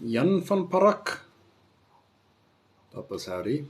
Jan van Parak. Dat was howdy.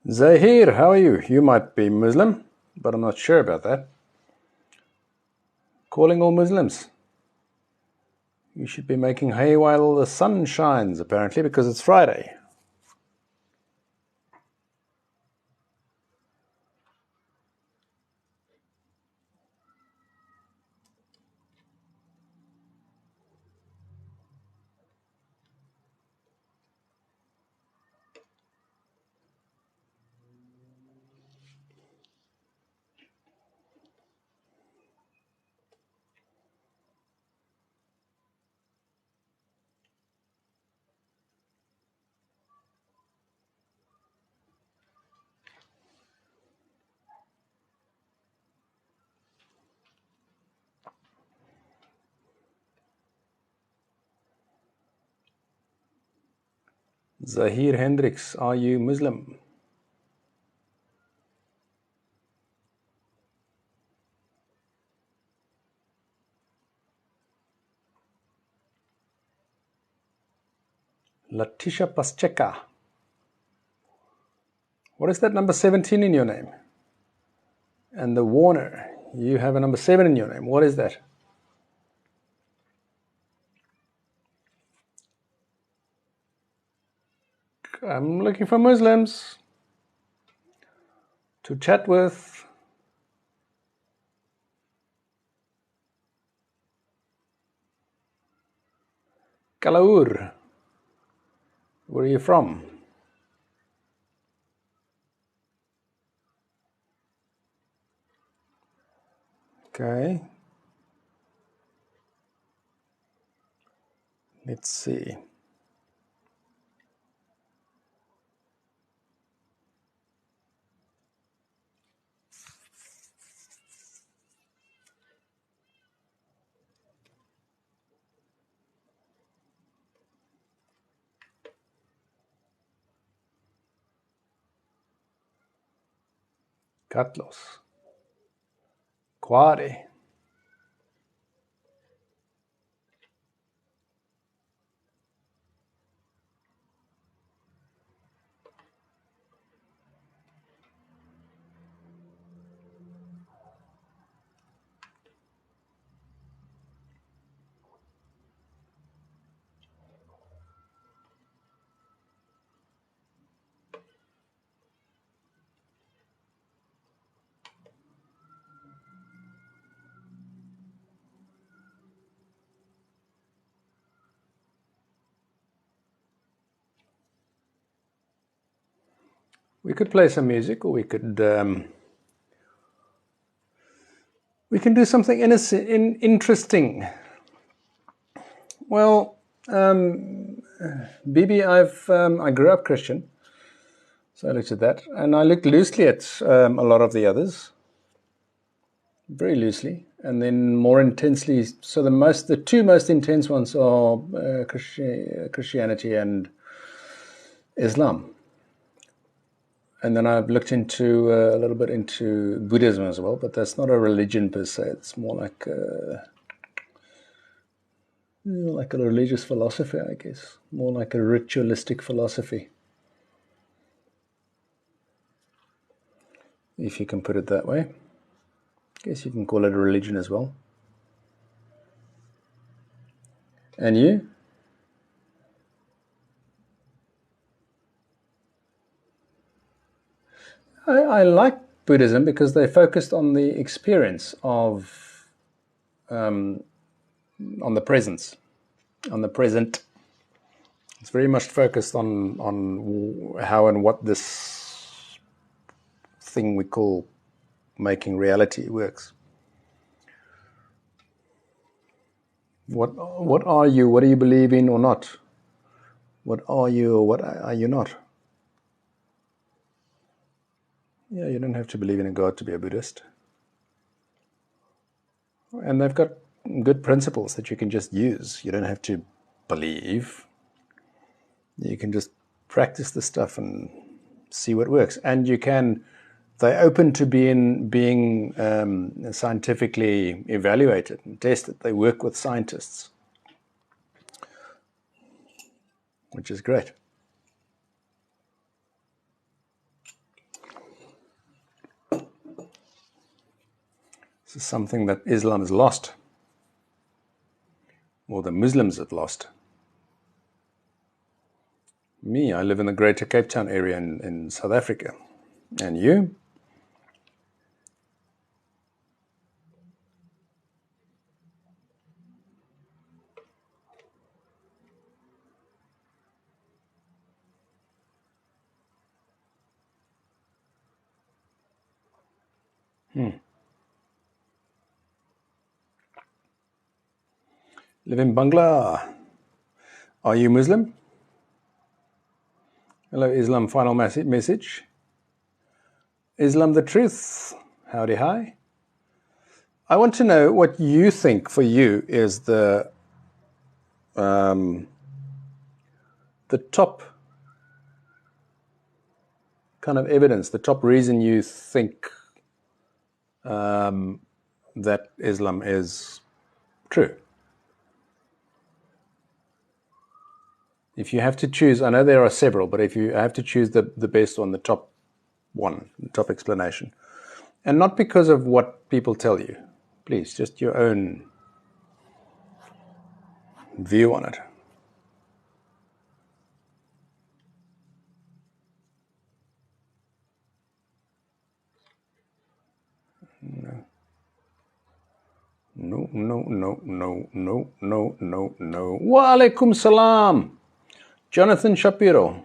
Zahir, how are you? You might be Muslim, but I'm not sure about that. Calling all Muslims. You should be making hay while the sun shines, apparently, because it's Friday. Zahir Hendricks, are you Muslim? Latisha Pascheka. What is that number 17 in your name? And the Warner, you have a number 7 in your name. What is that? I'm looking for Muslims to chat with. Kalaur, where are you from? Okay. Let's see. Carlos. Quare. We could play some music, or we can do something interesting. Well, Bibi, I grew up Christian, so I looked at that, and I looked loosely at a lot of the others, very loosely, and then more intensely. So the two most intense ones are Christianity and Islam. And then I've looked into a little bit into Buddhism as well, but that's not a religion per se. It's more like a religious philosophy, I guess. More like a ritualistic philosophy, if you can put it that way. I guess you can call it a religion as well. And you? I like Buddhism because they focused on the experience of, on the presence, on the present. It's very much focused on how and what this thing we call making reality works. What are you? What do you believe in or not? What are you or what are you not? Yeah, you don't have to believe in a God to be a Buddhist. And they've got good principles that you can just use. You don't have to believe. You can just practice the stuff and see what works. And you can, they're open to being scientifically evaluated and tested. They work with scientists, which is great. This is something that Islam has lost, or the Muslims have lost. Me, I live in the Greater Cape Town area in South Africa. And you? Live in Bangla. Are you Muslim? Hello, Islam. Final message. Islam the truth. Howdy, hi. I want to know what you think for you is the top kind of evidence, the top reason you think that Islam is true. If you have to choose, I know there are several, but if you have to choose the best one, the top one, the top explanation, and not because of what people tell you, please, just your own view on it. No. Wa alaikum salam. Jonathan Shapiro.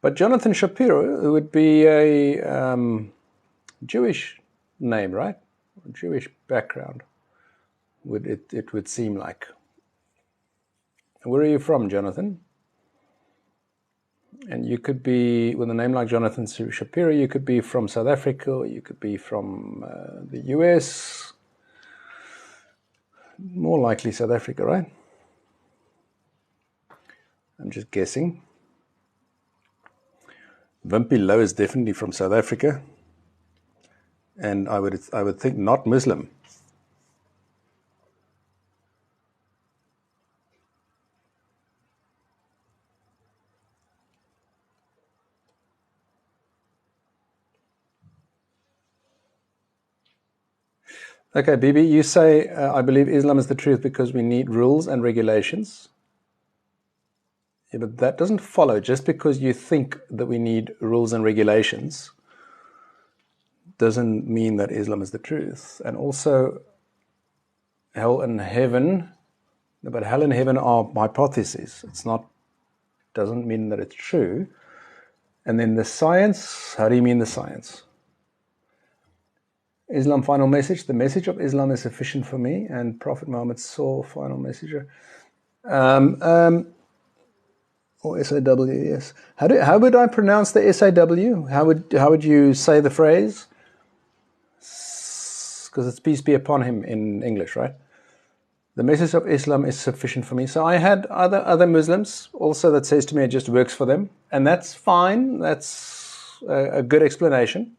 But Jonathan Shapiro would be a Jewish name, right? Jewish background. It would seem like. Where are you from, Jonathan? And you could be, with a name like Jonathan Shapiro, you could be from South Africa, or you could be from the US. More likely South Africa, right? I'm just guessing. Wimpy Low is definitely from South Africa, and I would think not Muslim. Okay, Bibi, you say, I believe Islam is the truth because we need rules and regulations. Yeah, but that doesn't follow. Just because you think that we need rules and regulations doesn't mean that Islam is the truth. And also, hell and heaven, but hell and heaven are hypotheses. It's not, doesn't mean that it's true. And then the science, how do you mean the science? Islam final message. The message of Islam is sufficient for me, and Prophet Muhammad saw final messenger. Or SAW, yes. How would I pronounce the SAW? How would you say the phrase? Because it's peace be upon him in English, right? The message of Islam is sufficient for me. So I had other Muslims also that says to me it just works for them, And that's fine. That's a good explanation,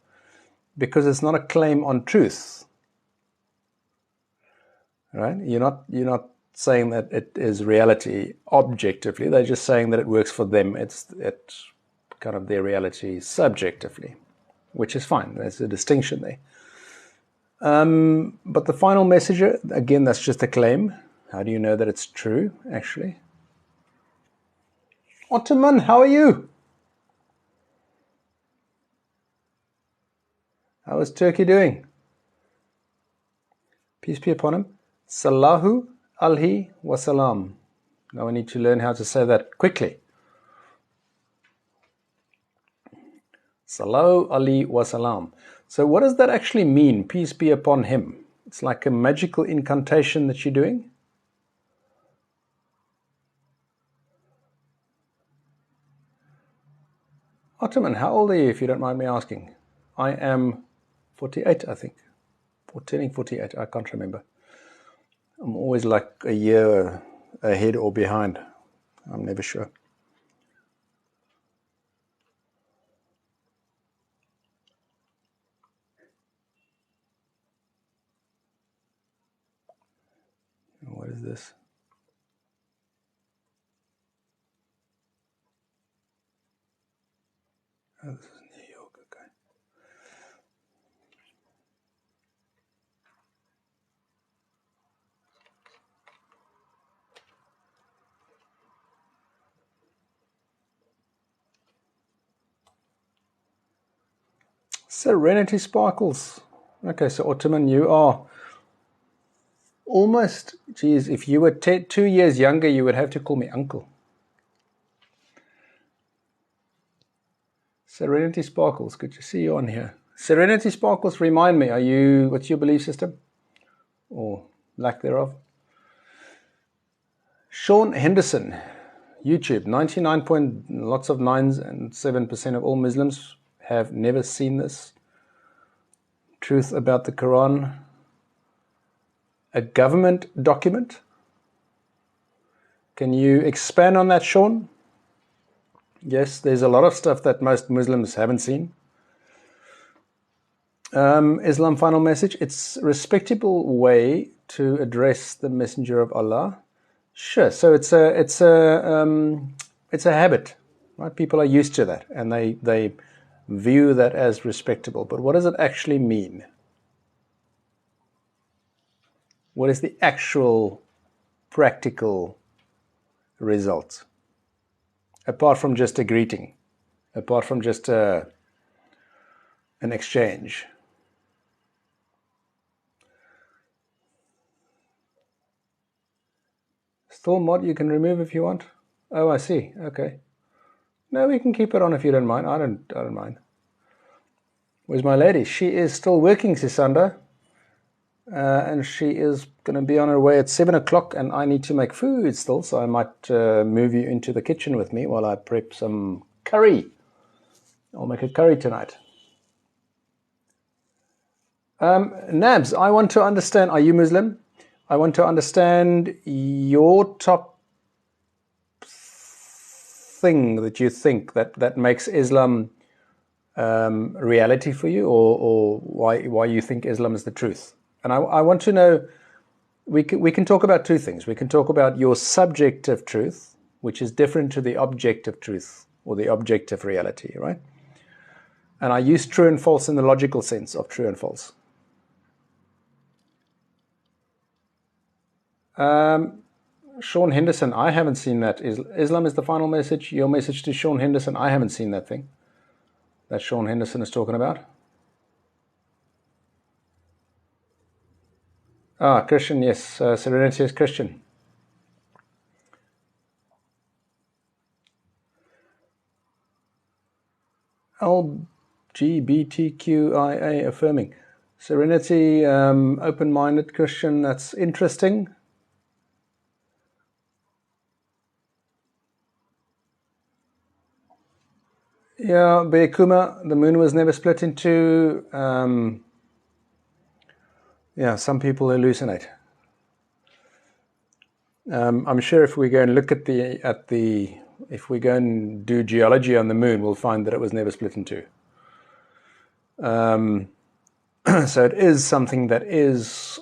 because it's not a claim on truth, right? You're not saying that it is reality objectively. They're just saying that it works for them. It's kind of their reality subjectively, which is fine. There's a distinction there. But the final message, again, that's just a claim. How do you know that it's true, actually? Ottoman, how are you? How is Turkey doing? Peace be upon him. Salahu alhi wasalam. Now we need to learn how to say that quickly. Salahu alhi wasalam. So what does that actually mean? Peace be upon him. It's like a magical incantation that you're doing. Ottoman, how old are you, if you don't mind me asking? I am 48, I think. Or turning 48, I can't remember. I'm always like a year ahead or behind. I'm never sure. What is this? Oh, this is New York, okay. Serenity Sparkles. Okay, so Ottoman, you are almost, geez, if you were 2 years younger, you would have to call me uncle. Serenity Sparkles, good to see you on here. Serenity Sparkles, remind me, what's your belief system? Or lack thereof? Sean Henderson, YouTube, 99 point lots of 9s and 7% of all Muslims have never seen this. Truth about the Quran. A government document? Can you expand on that, Sean? Yes, there's a lot of stuff that most Muslims haven't seen. Islam final message. It's a respectable way to address the Messenger of Allah. Sure. So it's a habit, right? People are used to that, and they view that as respectable. But what does it actually mean? What is the actual practical result? Apart from just a greeting, apart from just an exchange. Still mod you can remove if you want. Oh, I see. Okay. No, we can keep it on if you don't mind. I don't mind. Where's my lady? She is still working, Sisanda. And she is going to be on her way at 7 o'clock, and I need to make food still, so I might move you into the kitchen with me while I prep some curry. I'll make a curry tonight. Nabs, I want to understand, are you Muslim? I want to understand your top thing that you think that makes Islam reality for you, or why you think Islam is the truth. And I want to know, we can talk about two things. We can talk about your subjective truth, which is different to the objective truth or the objective reality, right? And I use true and false in the logical sense of true and false. Sean Henderson, I haven't seen that. Islam is the final message. Your message to Sean Henderson, I haven't seen that thing that Sean Henderson is talking about. Christian, yes. Serenity is Christian. LGBTQIA affirming. Serenity, open-minded Christian, that's interesting. Yeah, Be'ekuma, the moon was never split in two. Yeah, some people hallucinate. I'm sure if we go and look at the If we go and do geology on the moon, we'll find that it was never split in two. So it is something that is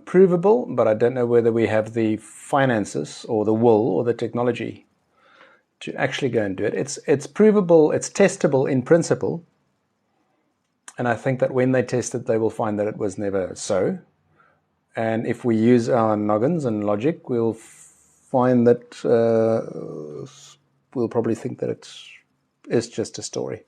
provable, but I don't know whether we have the finances or the will or the technology to actually go and do it. It's provable, it's testable in principle, and I think that when they test it, they will find that it was never so. And if we use our noggins and logic, we'll find that we'll probably think that it's just a story.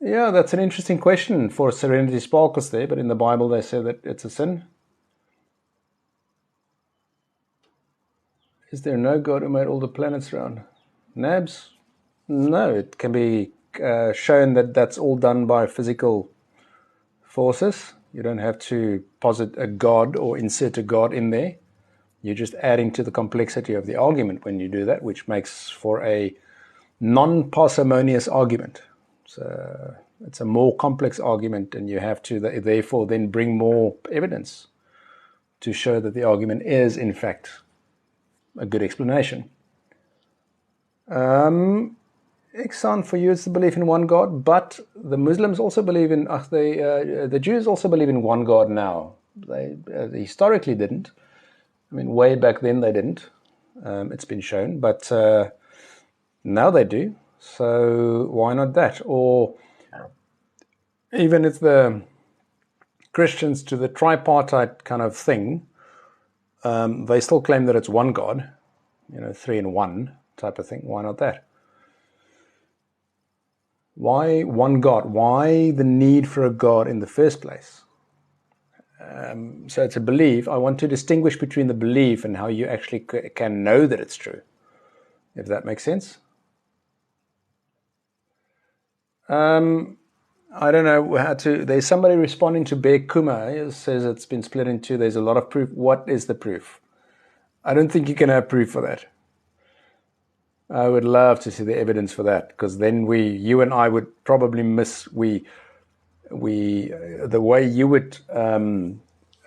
Yeah, that's an interesting question for Serenity Sparkles there, but in the Bible they say that it's a sin. Is there no God who made all the planets round? Nabs? No, it can be shown that that's all done by physical forces. You don't have to posit a God or insert a God in there. You're just adding to the complexity of the argument when you do that, which makes for a non-parsimonious argument. So it's a more complex argument, and you have to therefore then bring more evidence to show that the argument is in fact a good explanation. Ihsan, for you it's the belief in one God, but the Muslims also believe in, the Jews also believe in one God now. They historically didn't. I mean, way back then they didn't. It's been shown, but now they do. So why not that? Or even if the Christians do the tripartite kind of thing, they still claim that it's one God, 3 in 1 type of thing. Why not that? Why one God? Why the need for a God in the first place? So it's a belief. I want to distinguish between the belief and how you actually can know that it's true, if that makes sense. I don't know how to. There's somebody responding to Bear Kuma. He says it's been split in two. There's a lot of proof. What is the proof? I don't think you can have proof for that. I would love to see the evidence for that, because then you and I would probably miss the way you would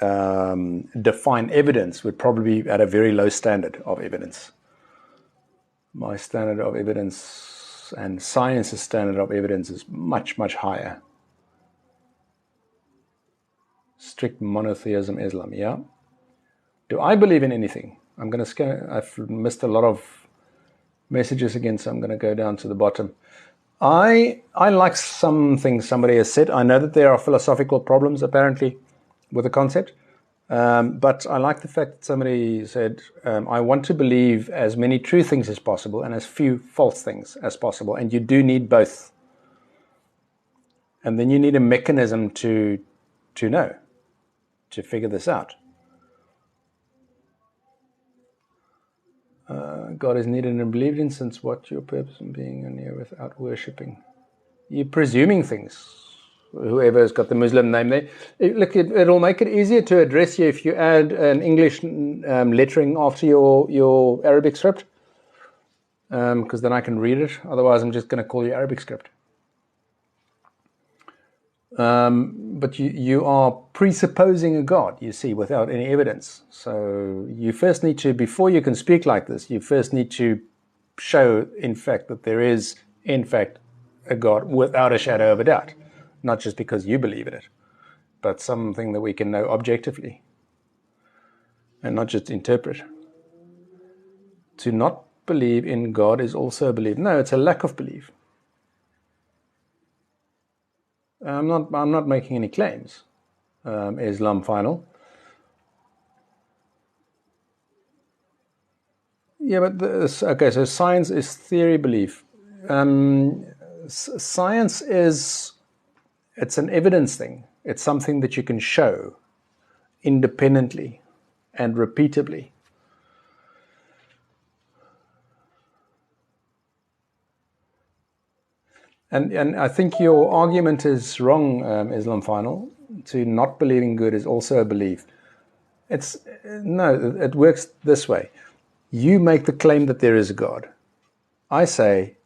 define evidence would probably be at a very low standard of evidence. My standard of evidence and science's standard of evidence is much, much higher. Strict monotheism, Islam, yeah. Do I believe in anything? I've missed a lot of messages again, so I'm going to go down to the bottom. I like some things somebody has said. I know that there are philosophical problems, apparently, with the concept. But I like the fact that somebody said, I want to believe as many true things as possible and as few false things as possible. And you do need both. And then you need a mechanism to know, to figure this out. God is needed and believed in, since what's your purpose in being on here without worshipping? You're presuming things. Whoever has got the Muslim name there. Look, it'll make it easier to address you if you add an English lettering after your Arabic script, because then I can read it. Otherwise, I'm just going to call you Arabic script. But you are presupposing a God, you see, without any evidence. So you first need to, before you can speak like this, you first need to show, in fact, that there is, in fact, a God without a shadow of a doubt. Not just because you believe in it, but something that we can know objectively and not just interpret. To not believe in God is also a belief. No, it's a lack of belief. I'm not making any claims. Islam final. Yeah, but okay. So science is theory belief. Science is. It's an evidence thing. It's something that you can show independently and repeatably. And I think your argument is wrong, Islam final. To not believing good is also a belief. It works this way. You make the claim that there is a God. I say,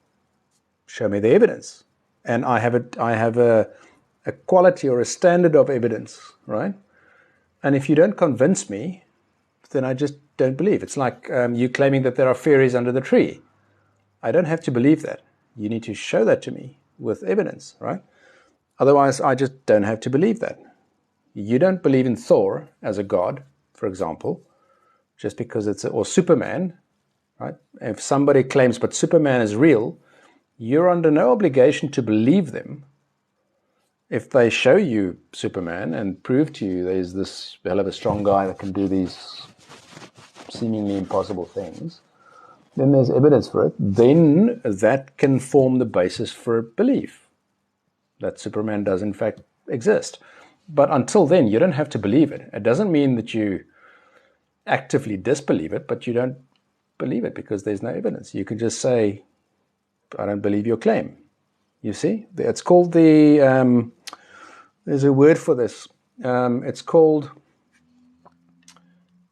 show me the evidence. And I have a quality or a standard of evidence, right? And if you don't convince me then I just don't believe. It's like you claiming that there are fairies under the tree. I don't have to believe that. You need to show that to me with evidence, right? Otherwise, I just don't have to believe that. You don't believe in Thor as a god, for example, just because or Superman, right? If somebody claims, but Superman is real, you're under no obligation to believe them. If they show you Superman and prove to you there's this hell of a strong guy that can do these seemingly impossible things, then there's evidence for it. Then that can form the basis for a belief that Superman does in fact exist. But until then, you don't have to believe it. It doesn't mean that you actively disbelieve it, but you don't believe it because there's no evidence. You can just say, I don't believe your claim. You see? It's called the... there's a word for this. It's called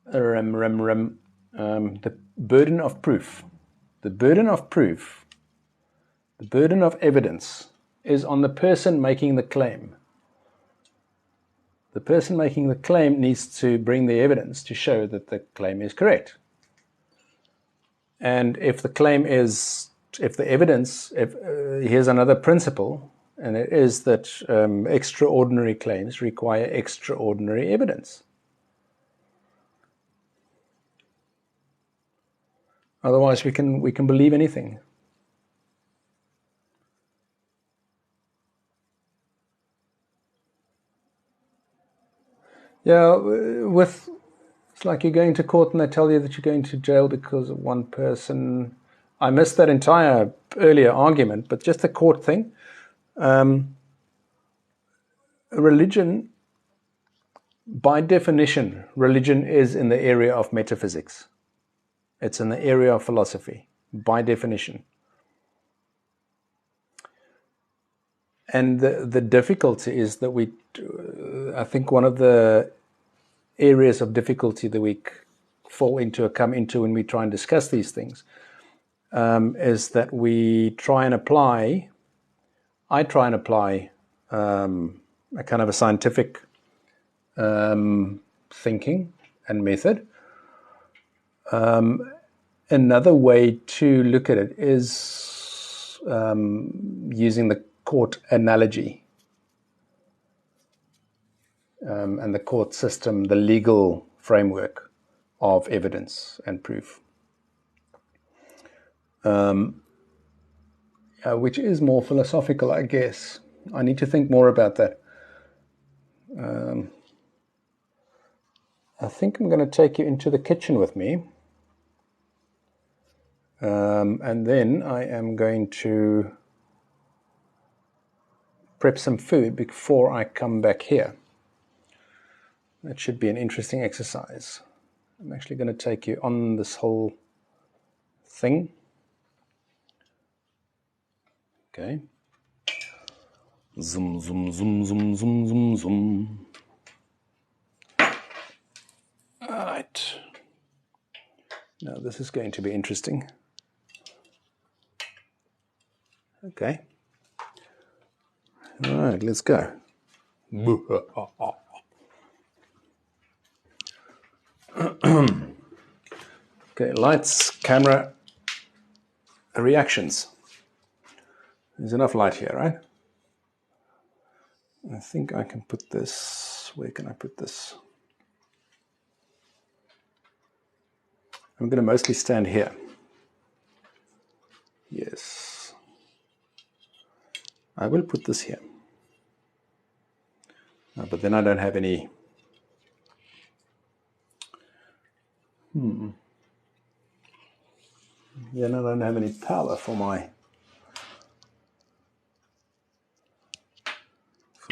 the burden of proof. The burden of proof, the burden of evidence is on the person making the claim. The person making the claim needs to bring the evidence to show that the claim is correct. And if the claim is, if the evidence, here's another principle, and it is that extraordinary claims require extraordinary evidence. Otherwise, we can believe anything. Yeah, it's like you're going to court and they tell you that you're going to jail because of one person. I missed that entire earlier argument, but just the court thing. Religion, by definition, religion is in the area of metaphysics. It's in the area of philosophy, by definition. And the difficulty is that I think one of the areas of difficulty that we come into when we try and discuss these things is that I try and apply a kind of a scientific thinking and method. Another way to look at it is using the court analogy and the court system, the legal framework of evidence and proof, which is more philosophical, I guess. I need to think more about that. I think I'm going to take you into the kitchen with me. And then I am going to prep some food before I come back here. That should be an interesting exercise. I'm actually going to take you on this whole thing. Okay. Zoom, zoom, zoom, zoom, zoom, zoom, zoom. All right. Now this is going to be interesting. Okay. All right, let's go. Okay, lights, camera, reactions. There's enough light here, right? I think I can put this. Where can I put this? I'm going to mostly stand here. Yes. I will put this here. But then I don't have any... Then I don't have any power for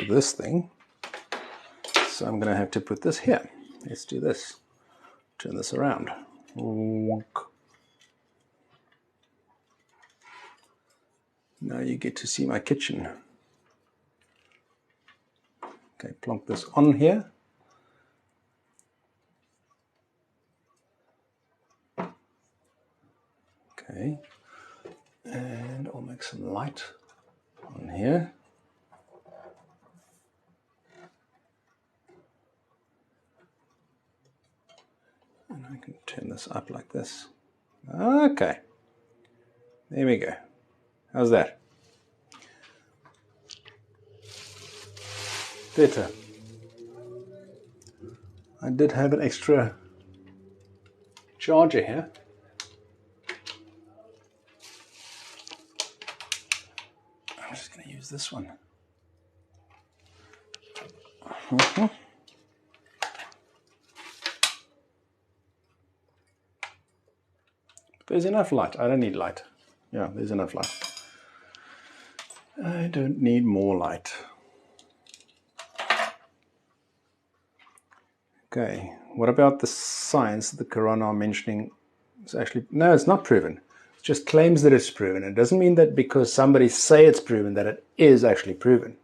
this thing. So I'm going to have to put this here. Let's do this. Turn this around. Wonk. Now you get to see my kitchen. Okay, plonk this on here. Okay, and I'll make some light on here. And I can turn this up like this. Okay. There we go. How's that? Better. I did have an extra charger here. I'm just going to use this one. There's enough light. I don't need light. Yeah, there's enough light. I don't need more light. Okay, what about the science the Quran are mentioning? It's actually, no, it's not proven. It just claims that it's proven. It doesn't mean that because somebody say it's proven that it is actually proven.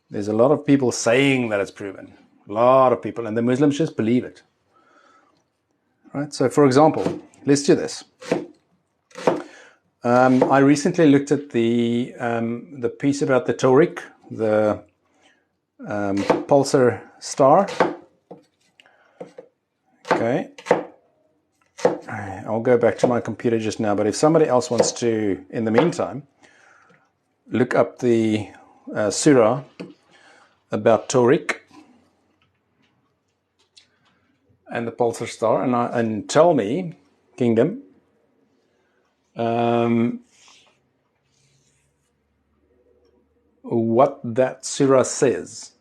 There's a lot of people saying that it's proven. A lot of people, and the Muslims just believe it. Right? So, for example, let's do this. I recently looked at the piece about the Taurik, the pulsar star. Okay. I'll go back to my computer just now, but if somebody else wants to, in the meantime, look up the surah about Taurik and the pulsar star, and tell me, Kingdom, what that surah says.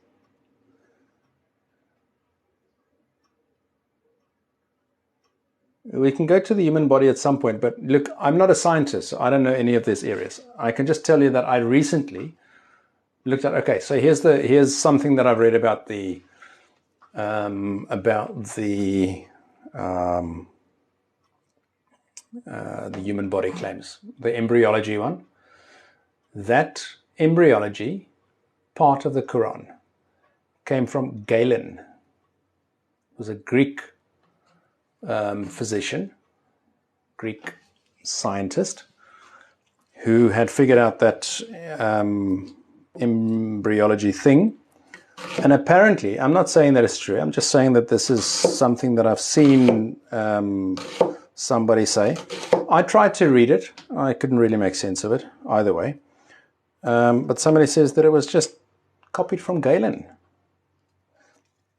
We can go to the human body at some point, but look, I'm not a scientist, so I don't know any of these areas. I can just tell you that I recently looked at, okay, so here's something that I've read about the human body claims, the embryology one. That embryology part of the Quran came from Galen. It was a Greek physician, Greek scientist, who had figured out that embryology thing. And apparently, I'm not saying that it's true, I'm just saying that this is something that I've seen somebody say. I tried to read it, I couldn't really make sense of it either way. But somebody says that it was just copied from Galen.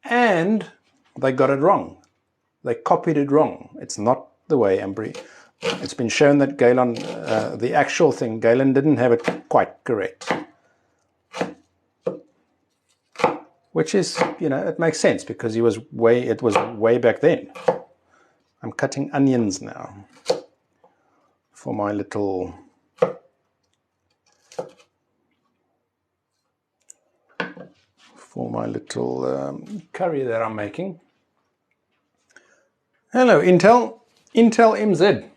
And they got it wrong. They copied it wrong. It's not the way it's been shown that Galen, the actual thing, Galen didn't have it quite correct. Which is, it makes sense because it was way back then. I'm cutting onions now for my little curry that I'm making. Hello, Intel MZ.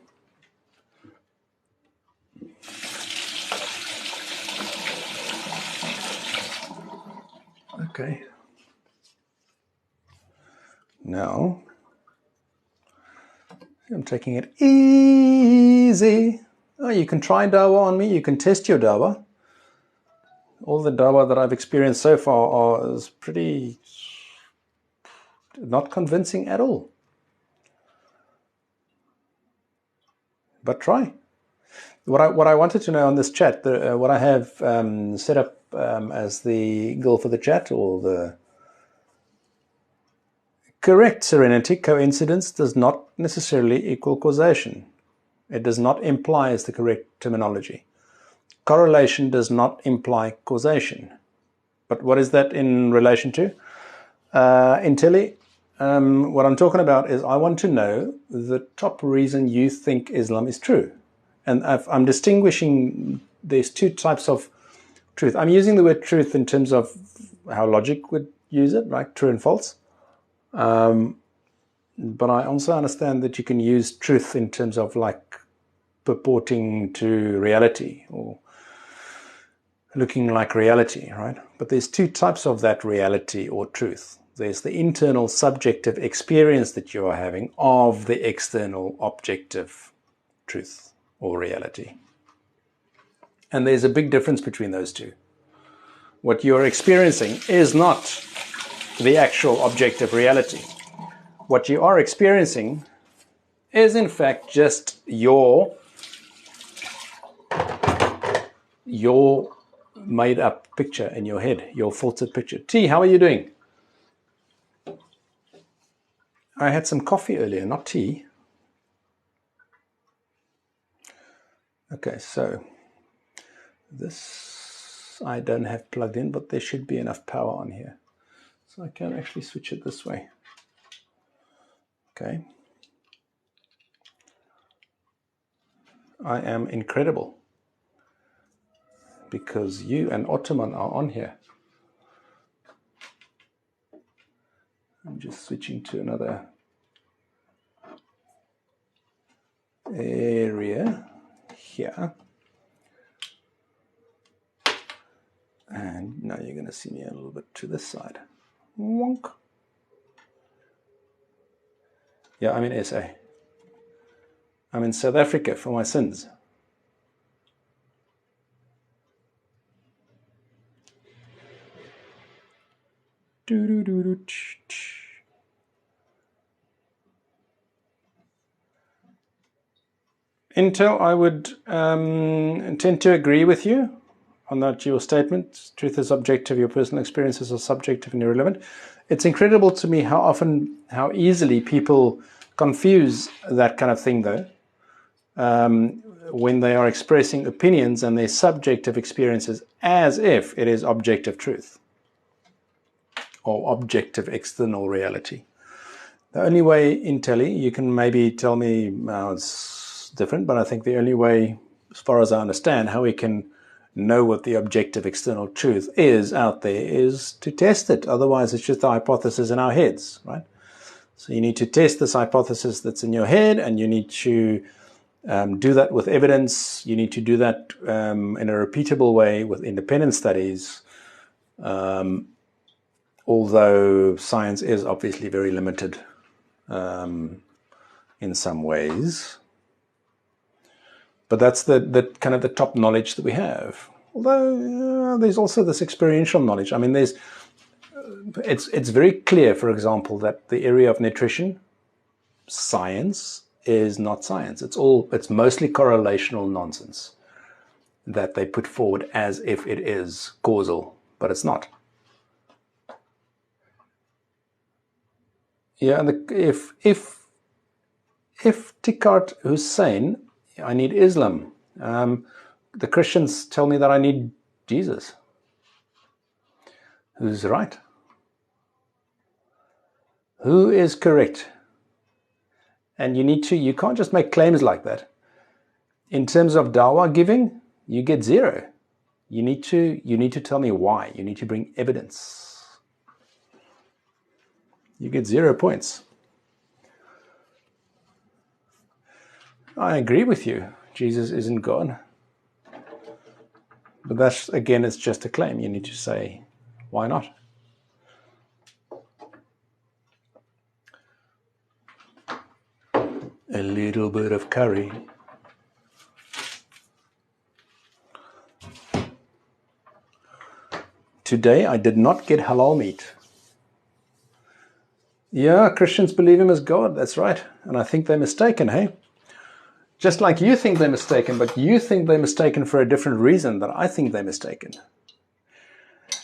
Okay. Now, I'm taking it easy. Oh, you can try dawa on me. You can test your dawa. All the dawa that I've experienced so far is pretty not convincing at all. But try. What I wanted to know on this chat, what I have set up as the goal for the chat, or the correct serenity, coincidence does not necessarily equal causation. It does not imply as the correct terminology. Correlation does not imply causation. But what is that in relation to? Intelli, what I'm talking about is I want to know the top reason you think Islam is true. And I'm distinguishing, there's two types of truth. I'm using the word truth in terms of how logic would use it, right? True and false. But I also understand that you can use truth in terms of like purporting to reality or looking like reality, right? But there's two types of that reality or truth. There's the internal subjective experience that you are having of the external objective truth or reality. And there's a big difference between those two. What you're experiencing is not the actual objective reality. what you are experiencing is in fact just your made up picture in your head, your filtered picture. T, how are you doing? I had some coffee earlier, not tea. Okay, so this I don't have plugged in, but there should be enough power on here. So I can actually switch it this way. Okay. I am incredible because you and Ottoman are on here. I'm just switching to another area here. And now you're going to see me a little bit to this side. Wonk. Yeah, I'm in SA. I'm in South Africa for my sins. Intel, I would tend to agree with you on that, your statement. Truth is objective, your personal experiences are subjective and irrelevant. It's incredible to me how easily people confuse that kind of thing, though, when they are expressing opinions and their subjective experiences as if it is objective truth or objective external reality. The only way, Intelli, you can maybe tell me it's different, but I think the only way, as far as I understand, how we can know what the objective external truth is out there is to test it. Otherwise, it's just a hypothesis in our heads, right? So you need to test this hypothesis that's in your head, and you need to do that with evidence. You need to do that in a repeatable way with independent studies, although science is obviously very limited in some ways. But that's the kind of the top knowledge that we have. Although there's also this experiential knowledge. I mean, it's very clear, for example, that the area of nutrition, science, is not science. It's mostly correlational nonsense that they put forward as if it is causal, but it's not. Yeah, and if Tikrit Hussein, I need Islam. The Christians tell me that I need Jesus. Who's right? Who is correct? And you can't just make claims like that. In terms of dawah giving, you get 0. You need to tell me why. You need to bring evidence. You get 0 points. I agree with you. Jesus isn't God. But that's, again, it's just a claim. You need to say, why not? A little bit of curry. Today I did not get halal meat. Yeah, Christians believe him as God. That's right. And I think they're mistaken, hey? Just like you think they're mistaken, but you think they're mistaken for a different reason than I think they're mistaken.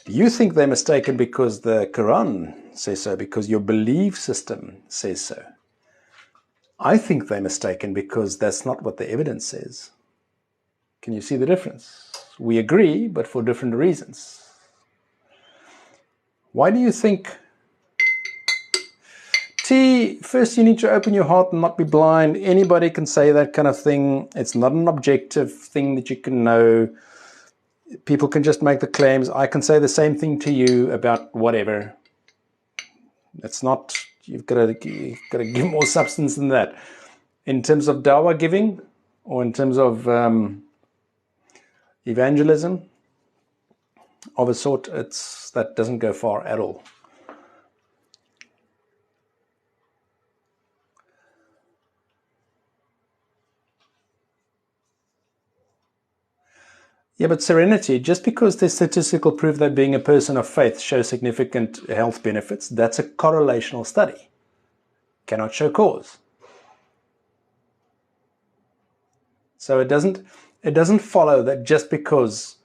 You think they're mistaken because the Quran says so, because your belief system says so. I think they're mistaken because that's not what the evidence says. Can you see the difference? We agree, but for different reasons. Why do you think... First you need to open your heart and not be blind. Anybody can say that kind of thing. It's not an objective thing that you can know. People can just make the claims. I can say the same thing to you about whatever. It's not, you've got to give more substance than that. In terms of dawah giving, or in terms of evangelism of a sort, that doesn't go far at all. Yeah, but Serenity, just because there's statistical proof that being a person of faith shows significant health benefits, that's a correlational study. cannot show cause. So it doesn't follow that just because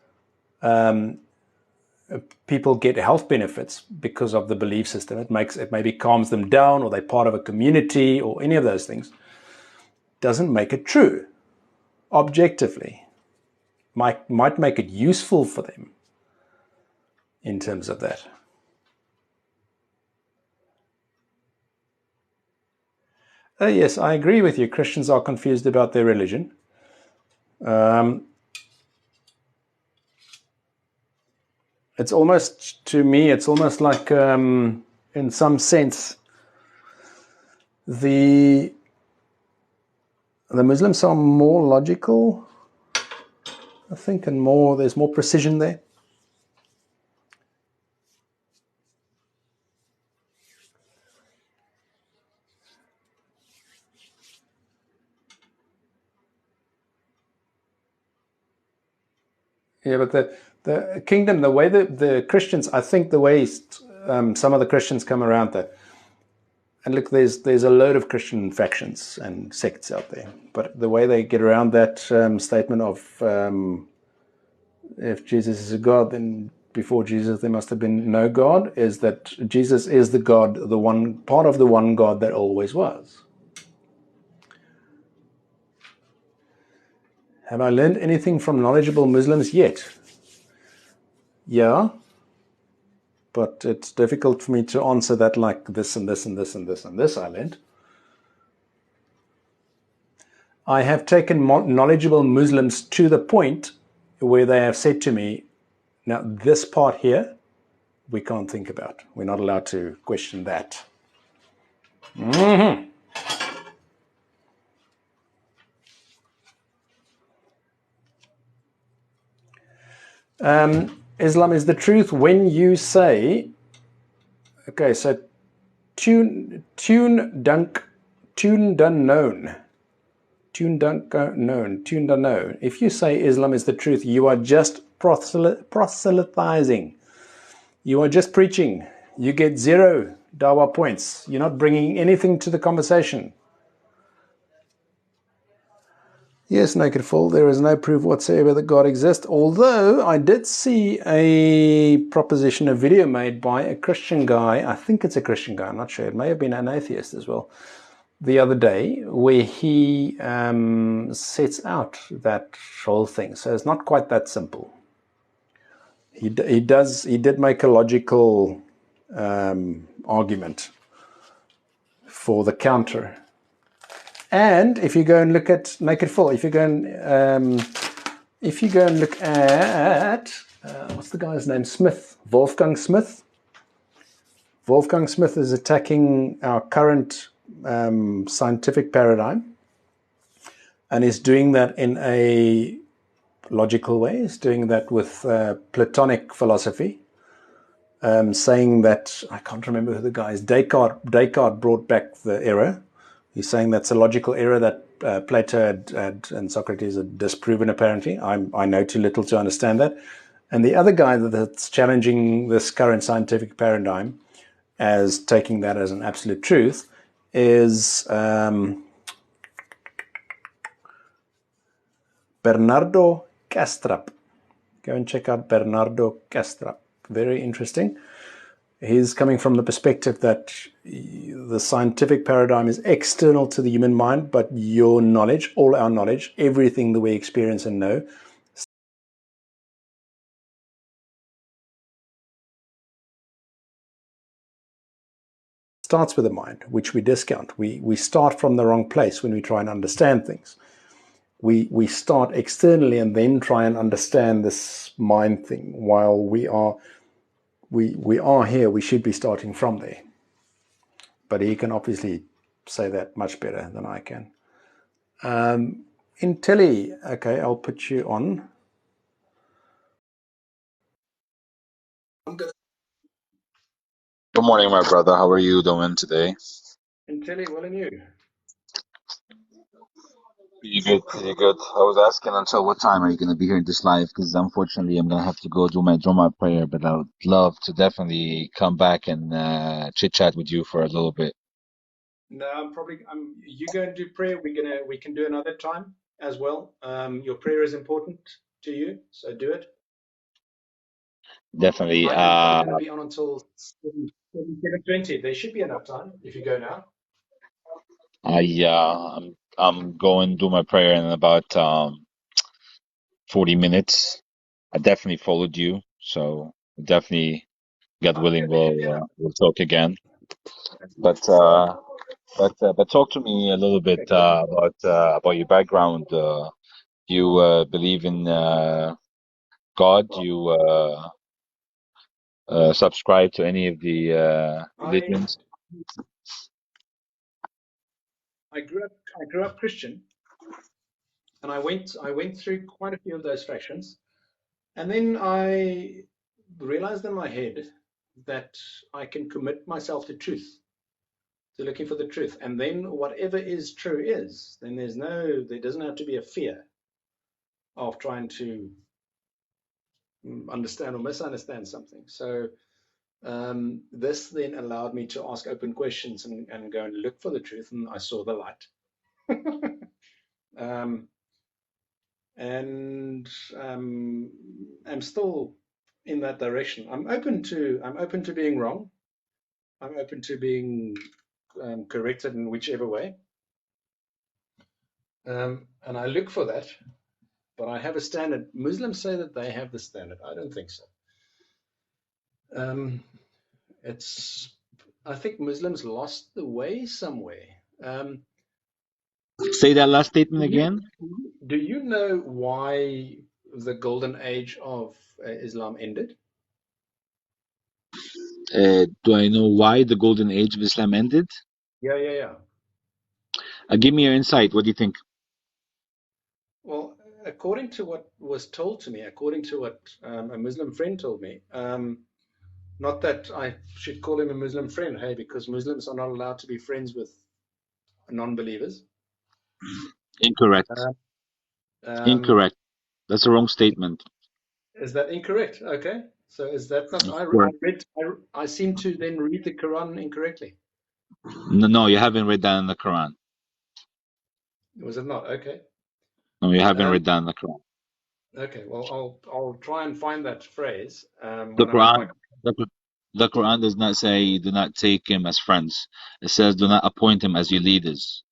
people get health benefits because of the belief system, it maybe calms them down, or they're part of a community, or any of those things, doesn't make it true. Objectively, might make it useful for them in terms of that. Yes, I agree with you. Christians are confused about their religion. It's almost, to me, it's almost like, in some sense, the Muslims are more logical, I think, and there's more precision there. Yeah, but the kingdom, the way the Christians, I think the way some of the Christians come around that, and look, there's a load of Christian factions and sects out there, but the way they get around that statement of if Jesus is a God, then before Jesus there must have been no God, is that Jesus is the God, the one part of the one God that always was. Have I learned anything from knowledgeable Muslims yet? Yeah, but it's difficult for me to answer that like this and this and this and this and this I learned. I have taken knowledgeable Muslims to the point where they have said to me, now this part here, we can't think about. We're not allowed to question that. Mm-hmm. Islam is the truth when you say, okay, so tune dunk known. If you say Islam is the truth, you are just proselytizing. You are just preaching. You get 0 dawah points. You're not bringing anything to the conversation. Yes, Naked Fool, there is no proof whatsoever that God exists, although I did see a video made by a Christian guy. I think it's a Christian guy, I'm not sure. It may have been an atheist as well, the other day, where he sets out that whole thing. So it's not quite that simple. He did make a logical argument for the counter. And if you go and look at Naked Fool, if you go and look at what's the guy's name? Smith, Wolfgang Smith. Wolfgang Smith is attacking our current scientific paradigm, and he's doing that in a logical way. He's doing that with Platonic philosophy, saying that, I can't remember who the guy is, Descartes brought back the error. He's saying that's a logical error that Plato and Socrates had disproven, apparently. I know too little to understand that. And the other guy that's challenging this current scientific paradigm as taking that as an absolute truth is Bernardo Kastrup. Go and check out Bernardo Kastrup. Very interesting. He's coming from the perspective that the scientific paradigm is external to the human mind, but your knowledge, all our knowledge, everything that we experience and know, starts with the mind, which we discount. We start from the wrong place when we try and understand things. We start externally and then try and understand this mind thing. While we are here, we should be starting from there. But he can obviously say that much better than I can. Intelli, okay, I'll put you on. Good morning, my brother. How are you doing today? Intelli, well, and you? Pretty good, pretty good. I was asking until what time are you going to be here in this live? Because unfortunately, I'm going to have to go do my Jumu'ah prayer, but I would love to definitely come back and chit chat with you for a little bit. No, you go and do prayer. We can do another time as well. Your prayer is important to you, so do it. Definitely. I'm going to be on until 7:20. There should be enough time if you go now. I'm going to do my prayer in about 40 minutes. I definitely followed you, so definitely, God Yeah, willing, there should be enough. we'll talk again. But talk to me a little bit Okay, cool. about your background. You believe in God? You subscribe to any of the I religions? I grew up Christian, and I went through quite a few of those factions, and then I realized in my head that I can commit myself to truth, to looking for the truth, and then whatever is true is. Then there doesn't have to be a fear of trying to understand or misunderstand something. So this then allowed me to ask open questions and go and look for the truth, and I saw the light. um, and I'm still in that direction. I'm open to being wrong. I'm open to being corrected in whichever way, and I look for that. But I have a standard. Muslims say that they have the standard. I don't think so. Um, it's. I think Muslims lost the way somewhere. Say that last statement Do you again. do you know why the golden age of Islam ended? Do I know why the golden age of Islam ended? Yeah, yeah, yeah. Give me your insight. What do you think? Well, according to what was told to me, according to what a Muslim friend told me, not that I should call him a Muslim friend, hey, because Muslims are not allowed to be friends with non-believers. Incorrect. Uh, um, Incorrect. That's a wrong statement. is that incorrect? Okay. So is that not? Of I course. read. I seem to then read the Quran incorrectly. No, no, you haven't read that in the Quran. Was it not? Okay. No, you haven't Um, read that in the Quran. okay. Well, I'll try and find that phrase The when I'm at my. Quran, the, the Quran does not say do not take him as friends. It says do not appoint him as your leaders.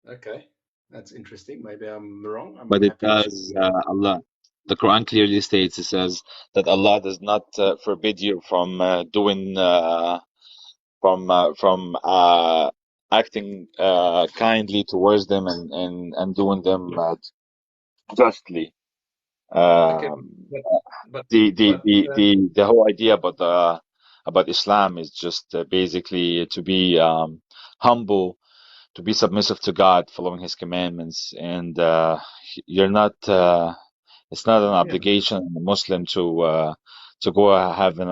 Okay, that's interesting. Maybe I'm wrong. I'm But it happy does, to. Allah. The Quran clearly states, it says that Allah does not forbid you from doing from acting kindly towards them and doing them justly. Okay, Um, but but but the whole idea about Islam is just basically to be humble, to be submissive to God, following His commandments, and you're not. It's not an yeah, obligation on a Muslim to go have an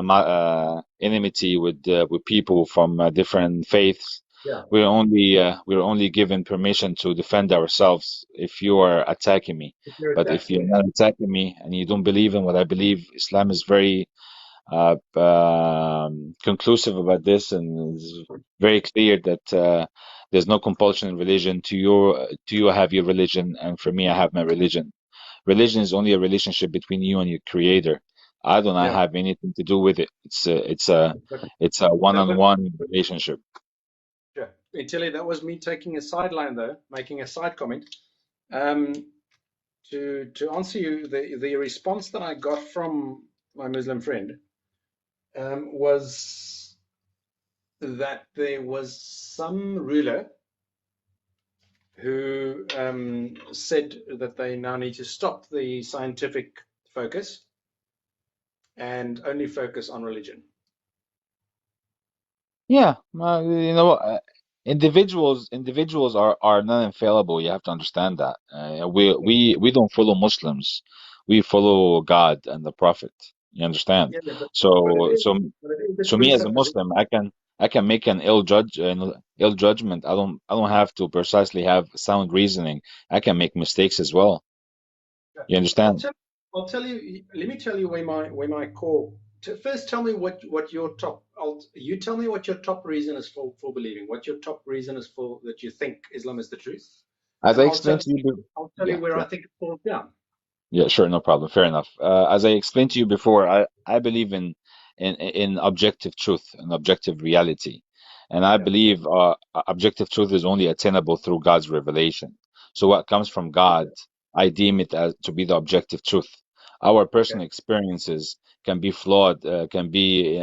enmity with people from different faiths. yeah. We're only given permission to defend ourselves if you are attacking me. If you're But if attacked, you're yes. not attacking me and you don't believe in what I believe, Islam is very conclusive about this, and is very clear that there's no compulsion in religion. To you, I have your religion, and for me, I have my religion. Religion is only a relationship between you and your creator. I do not Yeah. have anything to do with it. But It's a that was one-on-one relationship. yeah. Italy, that was me taking a sideline though, making a side comment. Um, to answer you, the response that I got from my Muslim friend was that there was some ruler who said that they now need to stop the scientific focus and only focus on religion. Yeah, individuals are not infallible. You have to understand that. We don't follow Muslims. We follow God and the Prophet. You understand? Yeah, but it So is so but it is a so me as a presupposition. Muslim, I can make an ill judgment. I don't have to precisely have sound reasoning. I can make mistakes as well. Yeah. You I'll understand? tell I'll tell you. Let me tell you where my core first tell me what your top. You tell me what your top reason is for believing. What your top reason is for that you think Islam is the truth, As and I explained to you, I'll tell you yeah, where yeah. I think it falls down. Yeah, sure, no problem. Fair enough. As I explained to you before, I believe in objective truth and objective reality, and I Yeah. believe objective truth is only attainable through God's revelation. So what comes from God, Okay. I deem it as to be the objective truth. Our Okay. personal experiences can be flawed, can be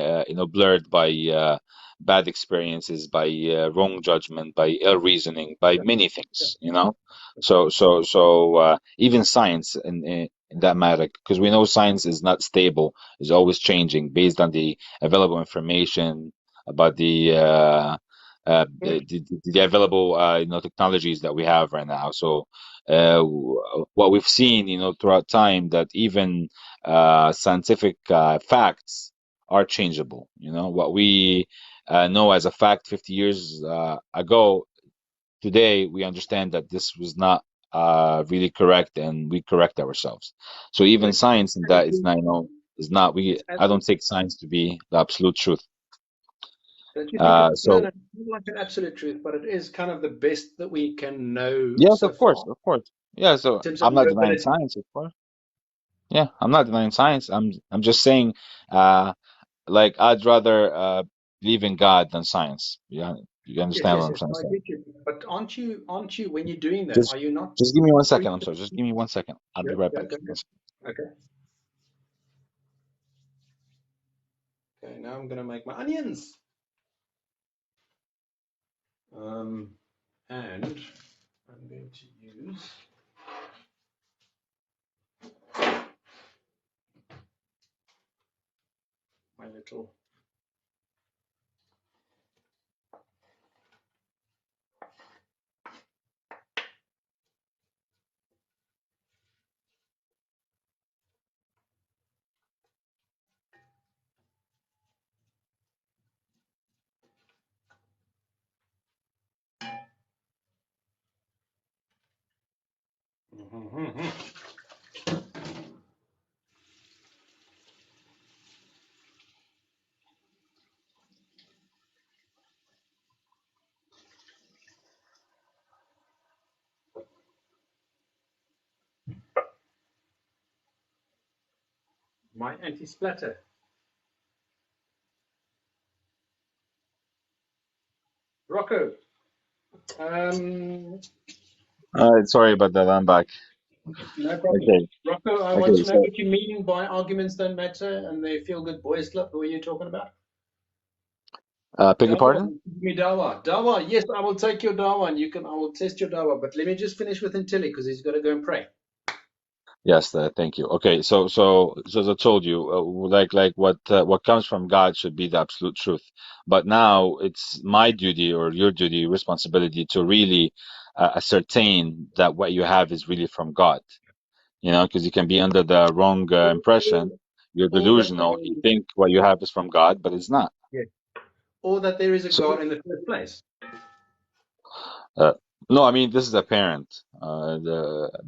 blurred by bad experiences, by wrong judgment, by ill reasoning, by Yeah. many Yeah. things. So even science in that matter, because we know science is not stable, is always changing based on the available information about the available technologies that we have right now. So what we've seen throughout time, that even scientific facts are changeable. What we know as a fact 50 years ago, today we understand that this was not really correct, and we correct ourselves. So But even it's science in that is absolutely, not, is not, we it's I don't absolutely. take science to be the absolute truth. Don't you think it's no, So no, it's not like an absolute truth, but it is kind of the best that we can know yes, so of course, far of course. Yeah, in so terms of I'm not denying probability. science, of course. Yeah, I'm not denying science. I'm just saying, uh, like I'd rather believe in God than science. Yeah, you Yes, understand what yes, I'm yes. trying to No, I say? get you. But aren't you, when you're doing that, Just are you not just give me one free second. I'm to sorry. Just think? give me 1 second. I'll be Sure. right Yeah, back. go, go. Okay. Okay, now I'm gonna make my onions. Um, and I'm going to use my little. My anti-splatter. Rocco, um, All right. Sorry about that. I'm back. no problem. Okay. Rocco, I want Okay. to know So, what you mean by arguments don't matter and they feel good boys club. Who are you talking about? beg your Dawa, pardon? give me dawa. Dawa, yes, I will take your dawa and I will test your dawa. But let me just finish with Intilli because he's got to go and pray. Yes. Thank you. Okay. So as I told you, like what comes from God should be the absolute truth. But now it's my duty or your duty, responsibility to really ascertain that what you have is really from God. Because you can be under the wrong impression. You're Or that delusional. You think what you have is from God, but it's not. yeah, or that there is a So, God in the first place. uh, no, I mean this is apparent.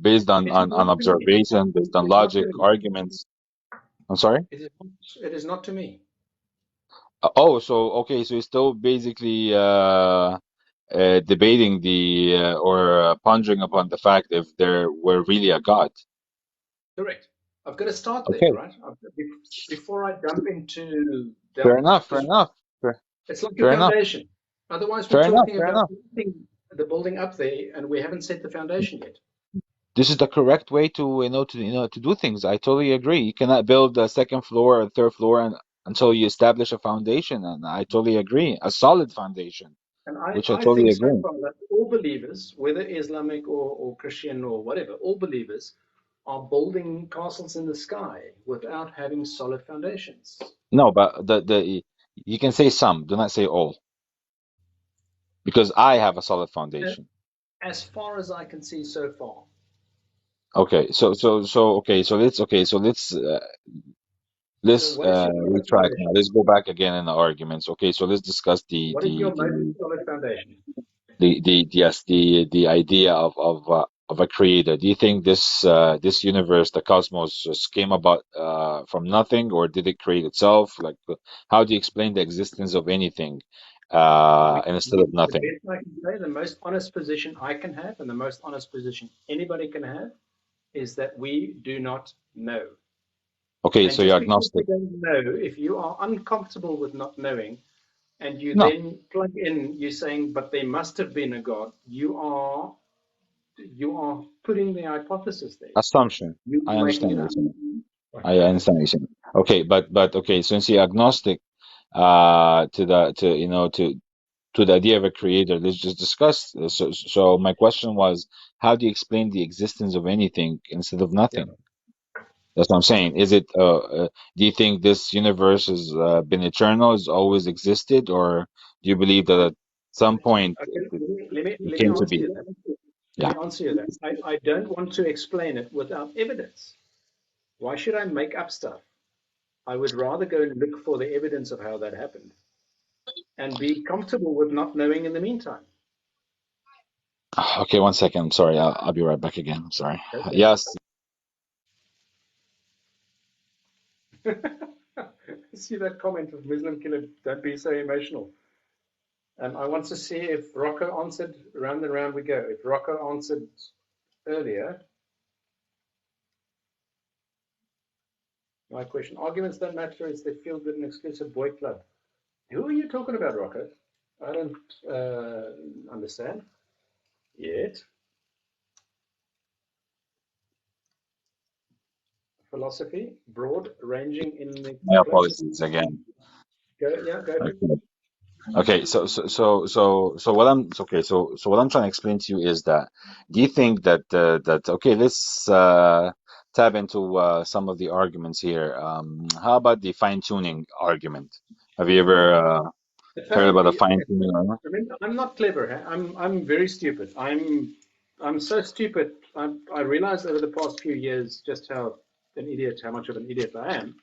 Based on, It's on not on to me. observation, based on It's not to logic, me. arguments. I'm sorry. It is not to me. Oh, so okay, so you're still basically debating or pondering upon the fact if there were really a God. Correct. I've got to start there, Okay, right? Before I jump into fair that, enough, fair because enough, fair, it's like a fair enough, foundation. Otherwise, we're fair enough, talking fair about enough. the building up there, and we haven't set the foundation yet. This is the correct way to to do things. I totally agree. You cannot build a second floor or third floor until you establish a foundation, and I totally agree. A solid foundation, And which I I totally think so agree. far that all believers, whether Islamic or Christian or whatever, all believers are building castles in the sky without having solid foundations. No, but the you can say some, do not say all, because I have a solid Uh, foundation. As far as I can see so far. Okay, so So let's what is your solid retrack now. foundation? Let's go back again in the arguments. Okay, so let's discuss What is your most solid foundation? yes, the idea of of a creator, do you think this universe, the cosmos, just came about from nothing, or did it create itself? Like, how do you explain the existence of anything instead of The nothing? best I can say, the most honest position I can have, and the most honest position anybody can have, is that we do not know. Okay, And so you're just because we agnostic. don't know, if you are uncomfortable with not knowing, and you No, then plug in, you're saying, but there must have been a God, you are putting the hypothesis there. assumption. You're I making understand it what you're up. saying. Right. I understand what you're saying. Okay, but okay, since you're agnostic to the to you know to the idea of a creator, let's just discuss. So my question was, how do you explain the existence of anything instead of Yeah. nothing? That's what I'm saying. Is it? Do you think this universe has been eternal, has always existed, or do you believe that I, at some point okay, it, it let me came to answer be? you that. Let Yeah. me answer you that. I don't want to explain it without evidence. Why should I make up stuff? I would rather go and look for the evidence of how that happened and be comfortable with not knowing in the meantime. Okay, one second. I'm sorry. I'll be right back again. I'm sorry. Okay. Yes. See that comment of Muslim killer, don't be so emotional. I want to see if Rocco answered, round and round we go. If Rocco answered earlier, my question, arguments don't matter, is they feel good and exclusive boy club. Who are you talking about, Rocco? I don't understand yet. Philosophy, broad, ranging in the My closest. apologies again. Go, yeah, go for it. Okay. Okay, so what I'm okay, so what I'm trying to explain to you is that, do you think that that okay, let's tap into some of the arguments here. How about the fine tuning argument? Have you ever heard about the fine tuning argument? Remember, I'm not clever. Huh? I'm very stupid. I'm so stupid. I realized over the past few years just how much of an idiot I am.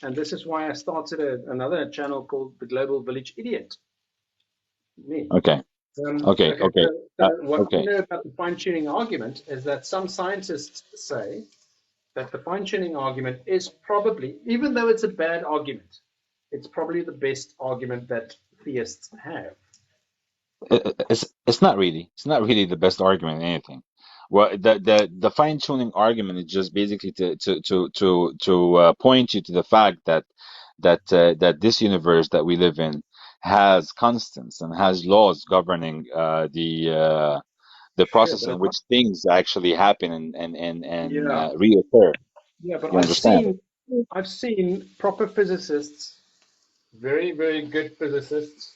And this is why I started another channel called the Global Village Idiot. Me. Okay, okay, Okay, okay, so what I okay. know about the fine tuning argument is that some scientists say that the fine tuning argument is probably, even though it's a bad argument, it's probably the best argument that theists have. It's not really the best argument in anything. Well, the fine tuning argument is just basically to point you to the fact that that this universe that we live in has constants and has laws governing the Sure, process but in it's not. which things actually happen and Yeah, reoccur. yeah, but You understand? I've seen proper physicists, very, very good physicists,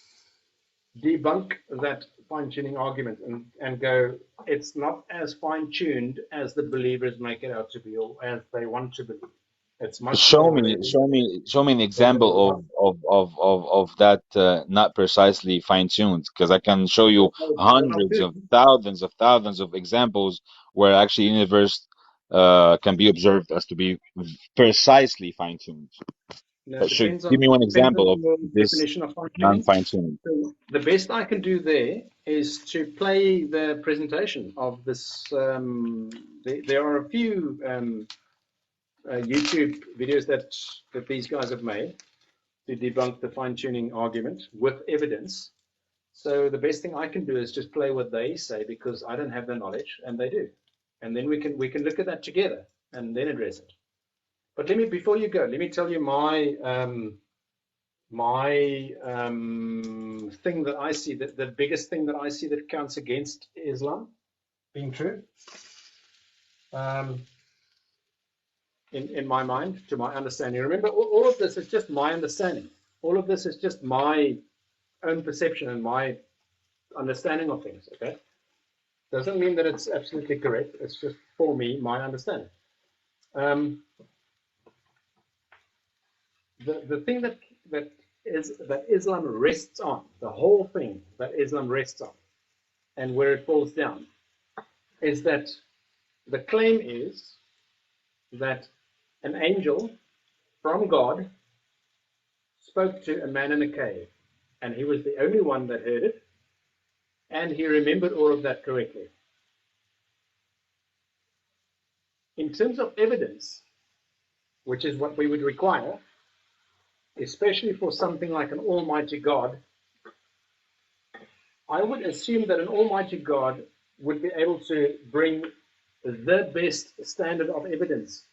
debunk that fine-tuning argument and go, it's not as fine-tuned as the believers make it out to be or as they want to believe. It's much Show more me, varied. show me, show me an There's a example lot. of that not precisely fine-tuned, because I can show you What I'll hundreds do. of thousands of examples where actually universe can be observed as to be precisely fine-tuned. Now, it But should depends give on me one depends on example of your this definition of fine-tuning. non-fine-tuning. So the best I can do there is to play the presentation of this. There are a few YouTube videos that these guys have made to debunk the fine-tuning argument with evidence. So the best thing I can do is just play what they say because I don't have the knowledge and they do, and then we can look at that together and then address it. But before you go, let me tell you my thing that I see, that the biggest thing that I see that counts against Islam being true, um, in my mind, to my understanding. Remember, all of this is just my understanding. All of this is just my own perception and my understanding of things. Okay, doesn't mean that it's absolutely correct. It's just for me, my understanding. Um, the thing that Islam rests on, the whole thing that Islam rests on, and where it falls down, is that the claim is that an angel from God spoke to a man in a cave, and he was the only one that heard it, and he remembered all of that correctly. in terms of evidence, which is what we would require, especially for something like an almighty God, I would assume that an almighty God would be able to bring the best standard of evidence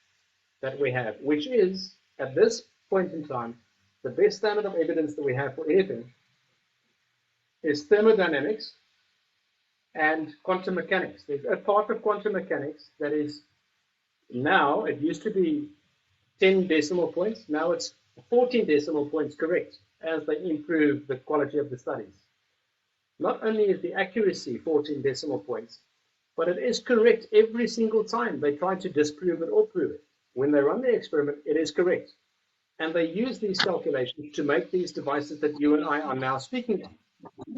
that we have, which is, at this point in time, the best standard of evidence that we have for anything is thermodynamics and quantum mechanics. There's a part of quantum mechanics that is now, it used to be 10 decimal points, now it's 14 decimal points correct as they improve the quality of the studies. Not only is the accuracy 14 decimal points, but it is correct every single time they try to disprove it or prove it. When they run the experiment, it is correct. And they use these calculations to make these devices that you and I are now speaking of.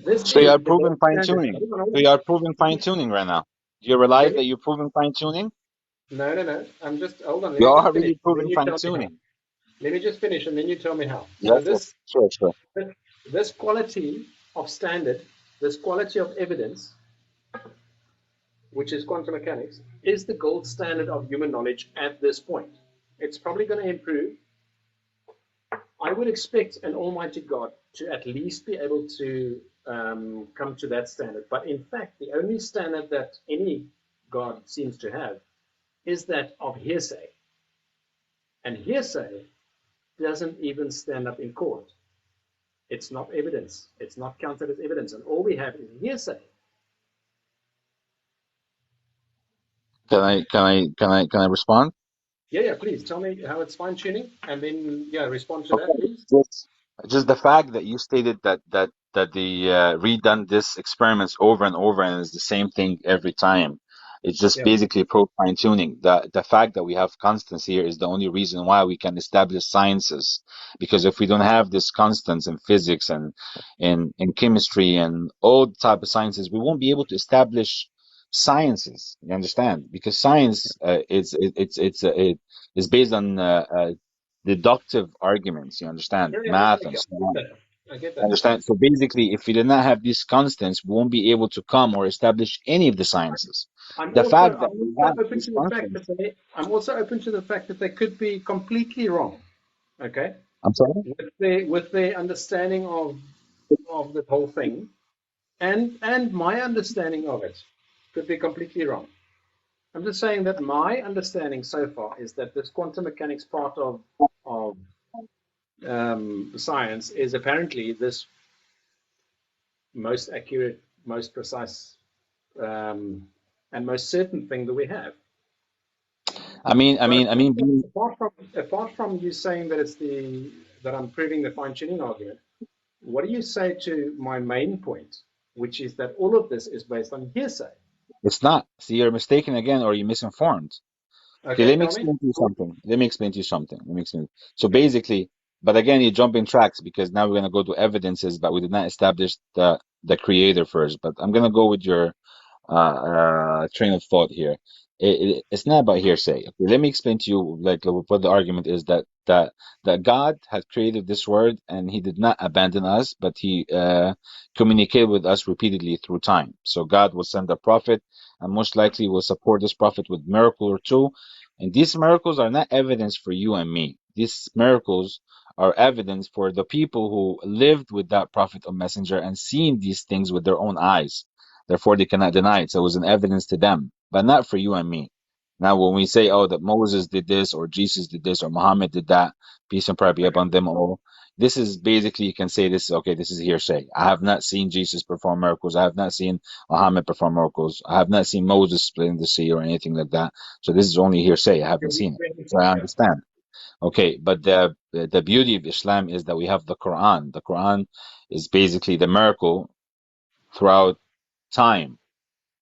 This So you is are the proving fine standard. tuning. So you are proving fine tuning right now. Do you realize that you're proving fine tuning? No. I'm just, hold on, let You me just are finish. really And then proving you fine tell me how. tuning. Let me just finish and then you tell me how. So Yes, yes. Sure, sure. this quality of standard, this quality of evidence, which is quantum mechanics, is the gold standard of human knowledge at this point. It's probably going to improve. I would expect an almighty God to at least be able to come to that standard. But in fact, the only standard that any God seems to have is that of hearsay. And hearsay doesn't even stand up in court. It's not evidence. It's not counted as evidence. And all we have is hearsay. Can I respond? Yeah, please tell me how it's fine tuning, and then respond to that, Okay. please. Just the fact that you stated that the redone this experiments over and over and it's the same thing every time. It's just Yeah. basically pro fine tuning. The fact that we have constants here is the only reason why we can establish sciences. Because if we don't have this constants in physics and in chemistry and all type of sciences, we won't be able to establish sciences. You understand? Because science it's based on deductive arguments, you understand, Yeah, math I and get so on. that. I get You that. understand? So basically, if we did not have these constants, we won't be able to come or establish any of the sciences. I'm The also fact that I'm we also have open these to the fact constants, that they could be completely wrong. Okay, I'm sorry? with their understanding of the whole thing, and my understanding of it could be completely wrong. I'm just saying that my understanding so far is that this quantum mechanics part of science is apparently this most accurate, most precise, and most certain thing that we have. But apart from you saying that that I'm proving the fine tuning argument, what do you say to my main point, which is that all of this is based on hearsay? it's not. See, you're mistaken again, or you're misinformed. Okay, Okay, let me tell me. explain to you something. Let me explain to you something. Let me explain. So basically, but again, you jump in tracks because now we're gonna go to evidences, but we did not establish the creator first. But I'm gonna go with your train of thought here. It's not about hearsay. Okay, let me explain to you like what the argument is that God had created this world and He did not abandon us, but He communicated with us repeatedly through time. So God will send a prophet, and most likely will support this prophet with miracle or two. And these miracles are not evidence for you and me. These miracles are evidence for the people who lived with that prophet or messenger and seen these things with their own eyes. Therefore, they cannot deny it. So it was an evidence to them, but not for you and me. Now, when we say, oh, that Moses did this, or Jesus did this, or Muhammad did that, peace and prayer be Okay. upon them all, this is basically, you can say this, okay, this is hearsay. I have not seen Jesus perform miracles. I have not seen Muhammad perform miracles. I have not seen Moses splitting the sea or anything like that. So this is only hearsay. I haven't seen it. So I Yeah. understand. Okay, but the beauty of Islam is that we have the Quran. The Quran is basically the miracle throughout time.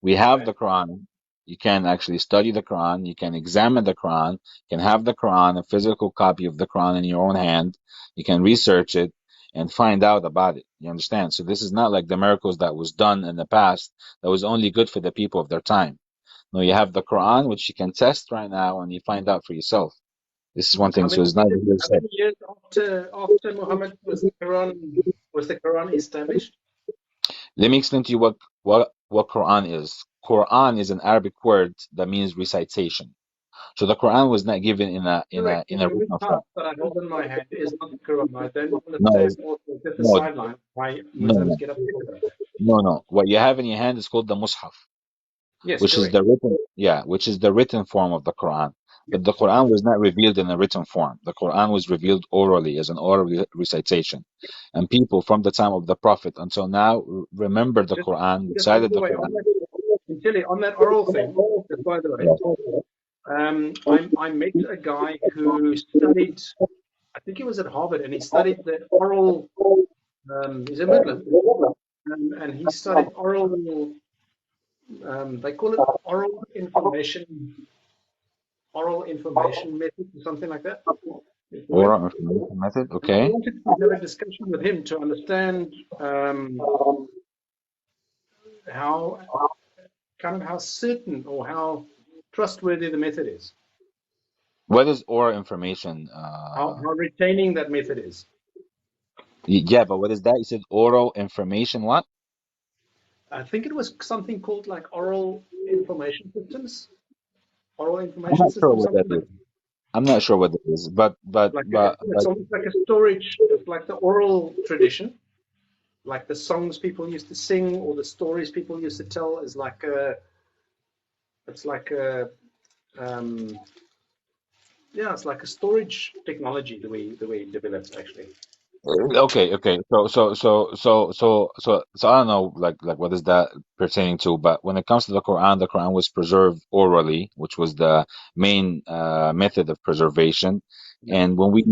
We have Okay. the Quran. You can actually study the Quran. You can examine the Quran. You can have the Quran, a physical copy of the Quran in your own hand. You can research it and find out about it. You understand? So this is not like the miracles that was done in the past that was only good for the people of their time. No, you have the Quran, which you can test right now and you find out for yourself. This is one How thing. So many it's not years? How hearsay. many years after Muhammad was the Quran established? Let me explain to you what Quran is. Quran is an Arabic word that means recitation. So the Quran was not given in a Correct. The written mushaf form. that I hold in my hand is not the Quran. I don't No, understand also at the no, sideline why no, Muslims no, get upset about that. no. What you have in your hand is called the Mus'haf, Yes, which is correct. the written, yeah, which is the written form of the Quran. But the Quran was not revealed in a written form. The Quran was revealed orally as an oral recitation. And people from the time of the Prophet until now remember the Just, Quran, just by recited the the way, Quran. on that oral thing, just by the way, Yes. I met a guy who studied, I think he was at Harvard, and he studied the oral, he's a Muslim, and he studied oral, they call it oral information method or something like that. Oral information method, And I okay. wanted to have a discussion with him to understand how how certain or how trustworthy the method is, What is oral information? how retaining that method is. Yeah, but what is that? You said oral information, what? I think it was something called like oral I'm information not sure system, what that something is. I'm not sure what that is, it's almost like a storage. It's like the oral tradition, like the songs people used to sing or the stories people used to tell is like it's like a um, yeah, it's like a storage technology the way it develops actually. okay. So I don't know, like what is that pertaining to? But when it comes to the Quran was preserved orally, which was the main method of preservation. Yeah, And when we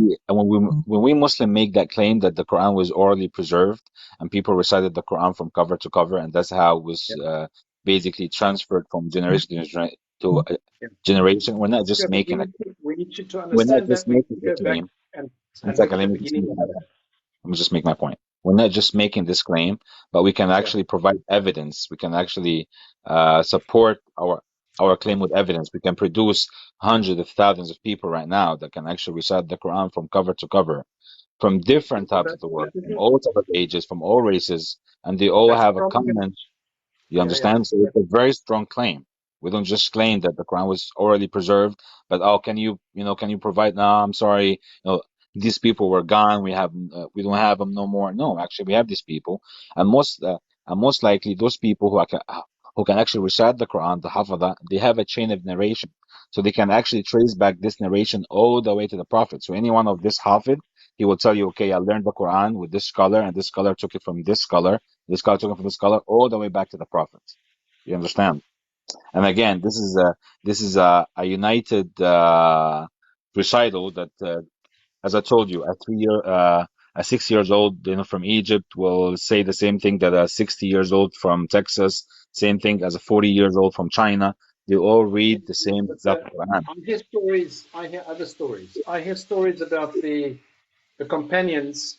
Muslim make that claim that the Quran was orally preserved, and people recited the Quran from cover to cover, and that's how it was yeah, basically transferred from generation to yeah. generation. Yeah, but we need you to We're not understand that. just We need making to the go back claim. and One look second, at the let me just beginning make of my that. point. Let me just make my point. We're not just making this claim, but we can Yeah. actually provide evidence. We can actually support our claim with evidence. We can produce hundreds of thousands of people right now that can actually recite the Quran from cover to cover, from different But types of the world, that from isn't, all types of ages, from all races, and they all that's the have a problem with, common. You yeah, yeah. understand? So it's a very strong claim. We don't just claim that the Quran was orally preserved, but oh, can you provide? No, I'm sorry, these people were gone. We don't have them no more. No, actually, we have these people, and most likely those people who can actually recite the Quran, the Hafada, they have a chain of narration, so they can actually trace back this narration all the way to the Prophet. So any one of this Hafid, he will tell you, okay, I learned the Quran with this scholar, and this scholar took it from this scholar. This scholar took it from this scholar all the way back to the Prophet. You understand? And again, this is a united recital that, as I told you, a 6 years old, from Egypt will say the same thing that a 60 years old from Texas, same thing as a 40 years old from China. They all Yes, read the yes, same but exact Quran. I hear stories. I hear other stories. I hear stories about the companions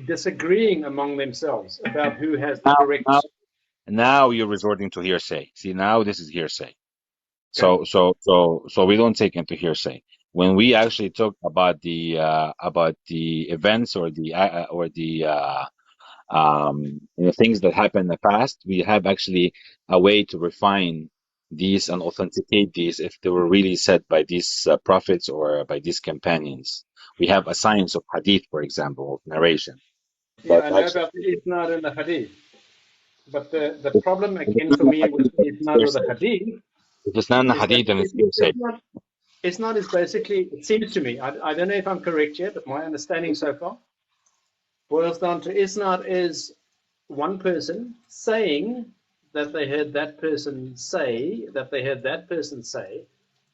disagreeing among themselves about who has the Now, now, correct. now you're resorting to hearsay. See, now this is hearsay. Okay. So we don't take into hearsay. When we actually talk about the events or the things that happened in the past, we have actually a way to refine these and authenticate these if they were really said by these prophets or by these companions. We have a science of hadith, for example, of narration. Yeah, But I know actually, about the Isnad and the Hadith. But the if problem if it's again not for in the me with hadith, the then it's Isnad or the hearsay. Hadith If it's not in the is that hadith, then it's hearsay. Isnad is basically, it seems to me, I don't know if I'm correct yet, but my understanding so far boils down to Isnad is one person saying that they heard that person say, that they heard that person say,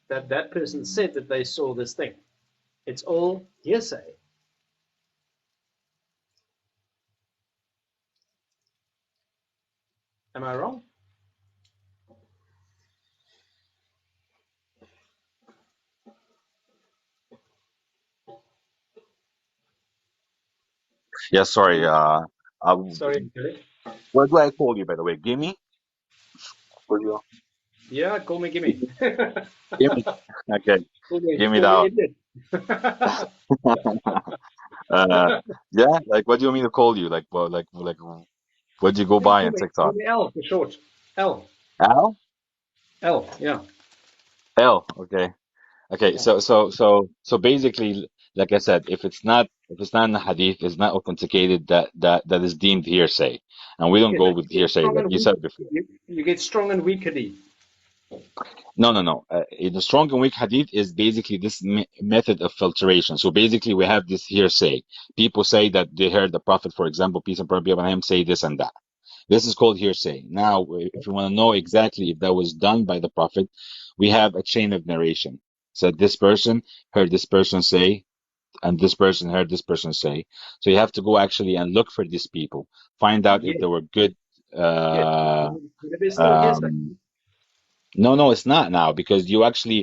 that that person said that they saw this thing. It's all hearsay. Am I wrong? Yeah, sorry. Uh, Sorry, Philip. what do I call you, by the way? Gimme? Call you? Yeah, call me Gimme. Gimme. Okay. Gimme Call me that. Idris. uh, yeah. Like, what do you mean to call you? Like, well, what do you go by on Call TikTok? me L for short. L. Al? L, yeah. L. Okay. Okay. Yeah. So basically, like I said, if it's not in the hadith, it's not authenticated. That is deemed hearsay, and we don't Okay, go but with you get hearsay, strong like and you weak. said before. You get strong and weak hadith. No, no, no. The strong and weak hadith is basically this method of filtration. So basically, we have this hearsay. People say that they heard the Prophet, for example, peace and prayer be upon him, say this and that. This is called hearsay. Now, if you want to know exactly if that was done by the Prophet, we have a chain of narration. So this person heard this person say, and this person heard this person say. So you have to go actually and look for these people, find out if Yes, they were good. yes. Uh, But it is still hearsay. um, no, no, it's not now because you actually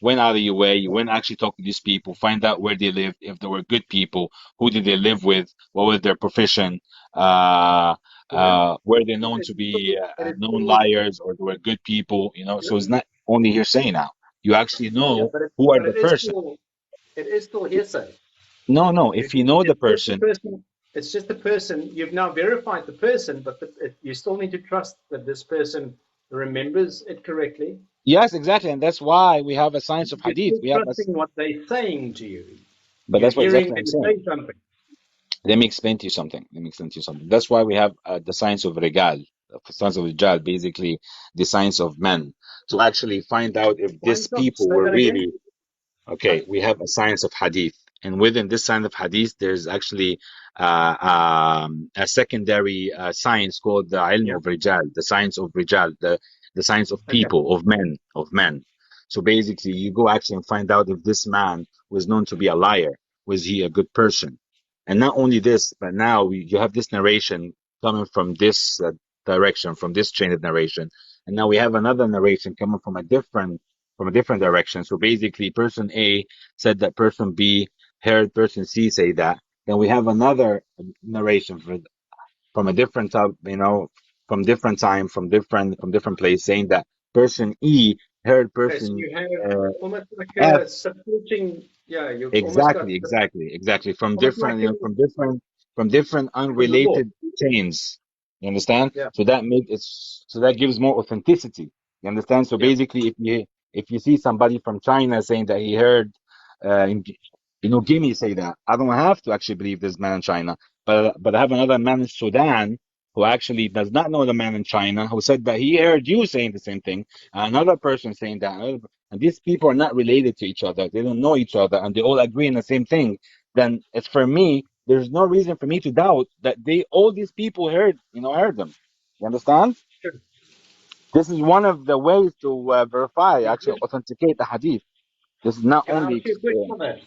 went out of your way, you went actually talk to these people, find out where they lived, if they were good people, who did they live with, what was their profession, uh, Yeah. were they But known it to is still, be it is known still, liars or they were good people, you know. yeah, So it's not only hearsay now. You actually yeah, know who are but the person. it is still hearsay. No, no. If you know the It's just the person, person. It's just the person. You've now verified the person, but you still need to trust that this person remembers it correctly. yes, exactly, and that's why we have a science of You're hadith. still We have a, trusting what they're saying to you. but You're that's what hearing exactly I'm them saying. say something. Let me explain to you something. Let me explain to you something. That's why we have the science of regal, the science of Rijal, basically the science of men, to actually find out if these Science of, people say were that again. really okay. We have a science of hadith, and within this science of hadith, there's actually a secondary science called the ilm Yeah. of Rijal, the science of Rijal, the science of Okay. people, of men, of men. So basically, you go actually and find out if this man was known to be a liar. Was he a good person? And not only this, but now you have this narration coming from this direction, from this chain of narration, and now we have another narration coming from a different direction. So basically, person A said that person B heard person C say that. Then we have another narration from a different type, you know, from different time, from different place, saying that person E heard Okay. So person you have uh, almost like F. a supporting. Yeah. You've almost got Exactly. From almost like different, you a know, from different law. unrelated chains. You understand? Yeah. So that make it, so that gives more authenticity. You understand? So Yeah. basically, if you see somebody from China saying that he heard, in, you know, Gimme say that, I don't have to actually believe this man in China, but I have another man in Sudan who actually does not know the man in China who said that he heard you saying the same thing, another person saying that, and these people are not related to each other. They don't know each other, and they all agree on the same thing. Then it's for me. There's no reason for me to doubt that they all these people heard, you know, heard them. You understand? Sure. This is one of the ways to verify, But actually authenticate the hadith. This is not can I only ask you a question on that?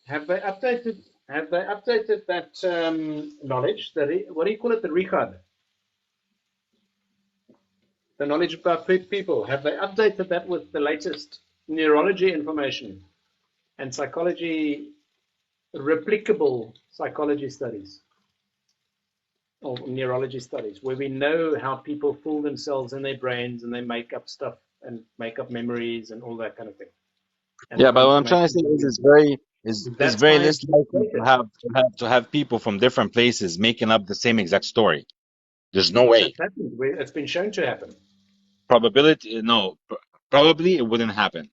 Have they updated? Have they updated that knowledge? What do you call it? The Richard, the knowledge about people. Have they updated that with the latest neurology information and psychology, replicable psychology studies or neurology studies, where we know how people fool themselves in their brains and they make up stuff and make up memories and all that kind of thing, and yeah. put But what I'm trying to information say is, together. it's very is That very science less is likely to updated. have people from different places making up the same exact story. There's no way. That's happened. It's been shown to happen. Probability, no, probably it wouldn't happen.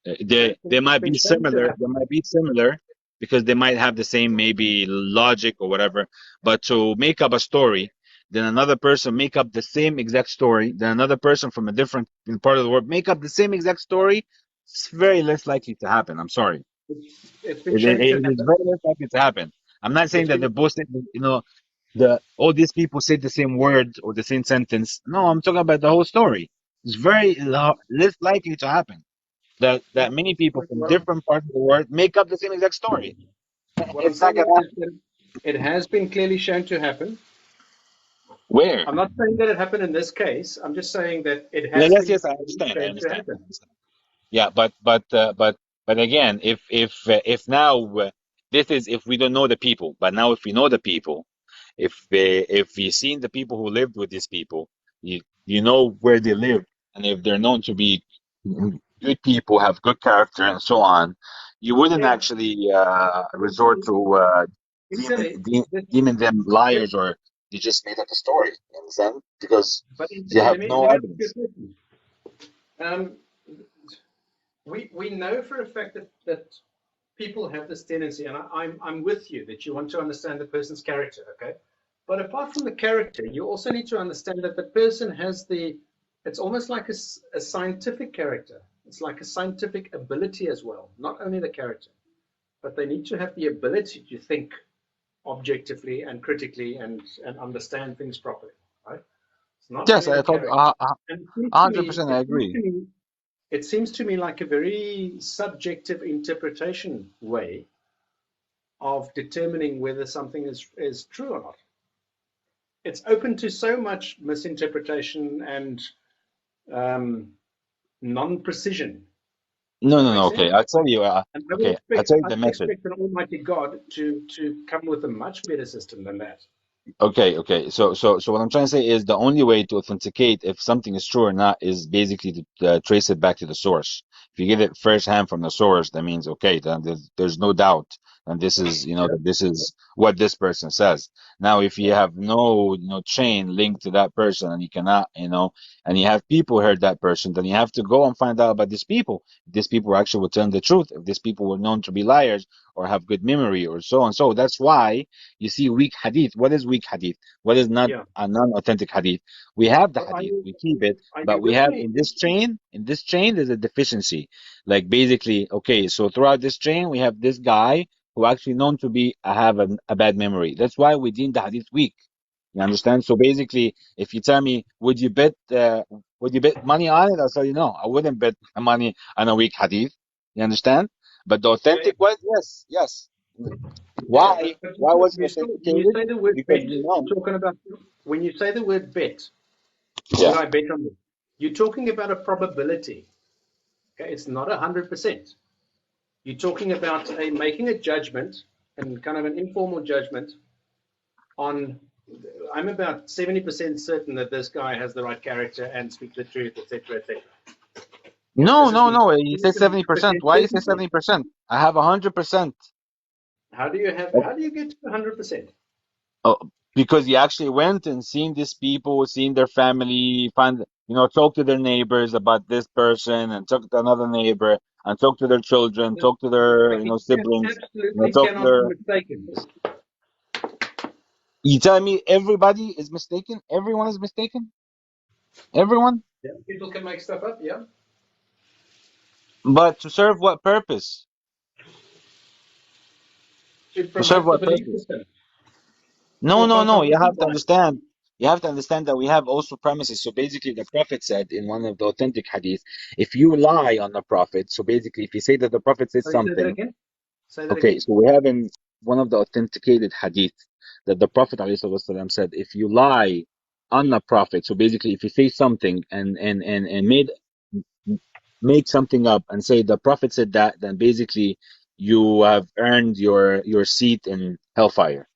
They It's might been be shown to similar. They happen. might be similar because they might have the same maybe logic or whatever. But to make up a story, then another person make up the same exact story, then another person from a different part of the world make up the same exact story. It's very less likely to happen. I'm sorry. It's been shown to It is happen. very less likely to happen. I'm not saying It's that been they both said, you know, the all these people said the same word or the same sentence. No, I'm talking about the whole story. It's very less likely to happen that many people from well. different parts of the world make up the same exact story. What I'm It's not saying gonna is happen. that it has been clearly shown to happen. Where? I'm not saying that it happened in this case. I'm just saying that it Yeah, has yes, been yes, I clearly understand. I shown to understand. I happen. understand. Yeah, but again, if now this is if we don't know the people, but now if we know the people, if you've seen the people who lived with these people, you know where they live, and if they're known to be good people, have good character, and so on, you wouldn't Yeah. actually resort to Initially, deeming them liars or they just made up a story. You understand? Because you have let no me ask you a evidence. question. Um, we know for a fact that people have this tendency, and I'm with you that you want to understand the person's character, okay? But apart from the character, you also need to understand that the person has it's almost like a scientific character. It's like a scientific ability as well, not only the character, but they need to have the ability to think objectively and critically and understand things properly, right? It's not Yes, only the I thought character. And it seems to me, 100% I agree. it seems to me like a very subjective interpretation way of determining whether something is true or not. It's open to so much misinterpretation and non-precision. Does No, that no, make no. sense? Okay, I'll tell you. And Okay, I'll tell you I the would method. expect an Almighty God to come with a much better system than that. Okay. So what I'm trying to say is the only way to authenticate if something is true or not is basically to trace it back to the source. If you get it firsthand from the source, that means okay, then there's no doubt, and this is Yeah. that this is what this person says. Now, if you Yeah. have no chain linked to that person, and you cannot and you have people who heard that person, then you have to go and find out about these people. If these people actually will tell the truth, if these people were known to be liars or have good memory or so and so. That's why you see weak hadith. What is weak hadith? What is not Yeah. a non-authentic hadith? We have the But hadith, we keep it, are but you we with have me? in this chain, there's a deficiency. Like basically, okay, so throughout this chain, we have this guy who actually known to be have a bad memory. That's why we deem the hadith weak. You understand? So basically, if you tell me, would you bet money on it? I'll tell you no, I wouldn't bet money on a weak hadith. You understand? But the Yeah. authentic one, yes. Yeah. Why? But Why was it you still, when you authenticated? say the word Because bet, we you're know. talking about when you say the word bet. Would Yeah. I bet on this? You're talking about a probability. Okay, it's not 100%. You're talking about making a judgment and kind of an informal judgment on. I'm about 70% certain that this guy has the right character and speaks the truth, etc., etc. No, This is no, me. no. You say But 70%. there's Why you say 30%. 70%? I have 100%. How do you have? How do you get to 100%? Oh, because you actually went and seen these people, seen their family, talk to their neighbors about this person, and talk to another neighbor, and talk to their children, talk to their, But you siblings, absolutely talk to cannot be their. mistaken. You tell me everybody is mistaken? Everyone is mistaken? Everyone? Yeah. People can make stuff up. Yeah. But to serve what purpose? To To serve promote the what belief purpose? system No, for no, no. You confirmation have to bias. understand. You have to understand that we have also premises. So basically, the Prophet said in one of the authentic hadith, if you lie on the Prophet, so basically, if you say that the Prophet said Sorry, say that something, again. Say that okay, again. so we have in one of the authenticated hadith that the Prophet ﷺ said, if you lie on the Prophet, so basically, if you say something and make something up and say the Prophet said that, then basically you have earned your seat in hellfire.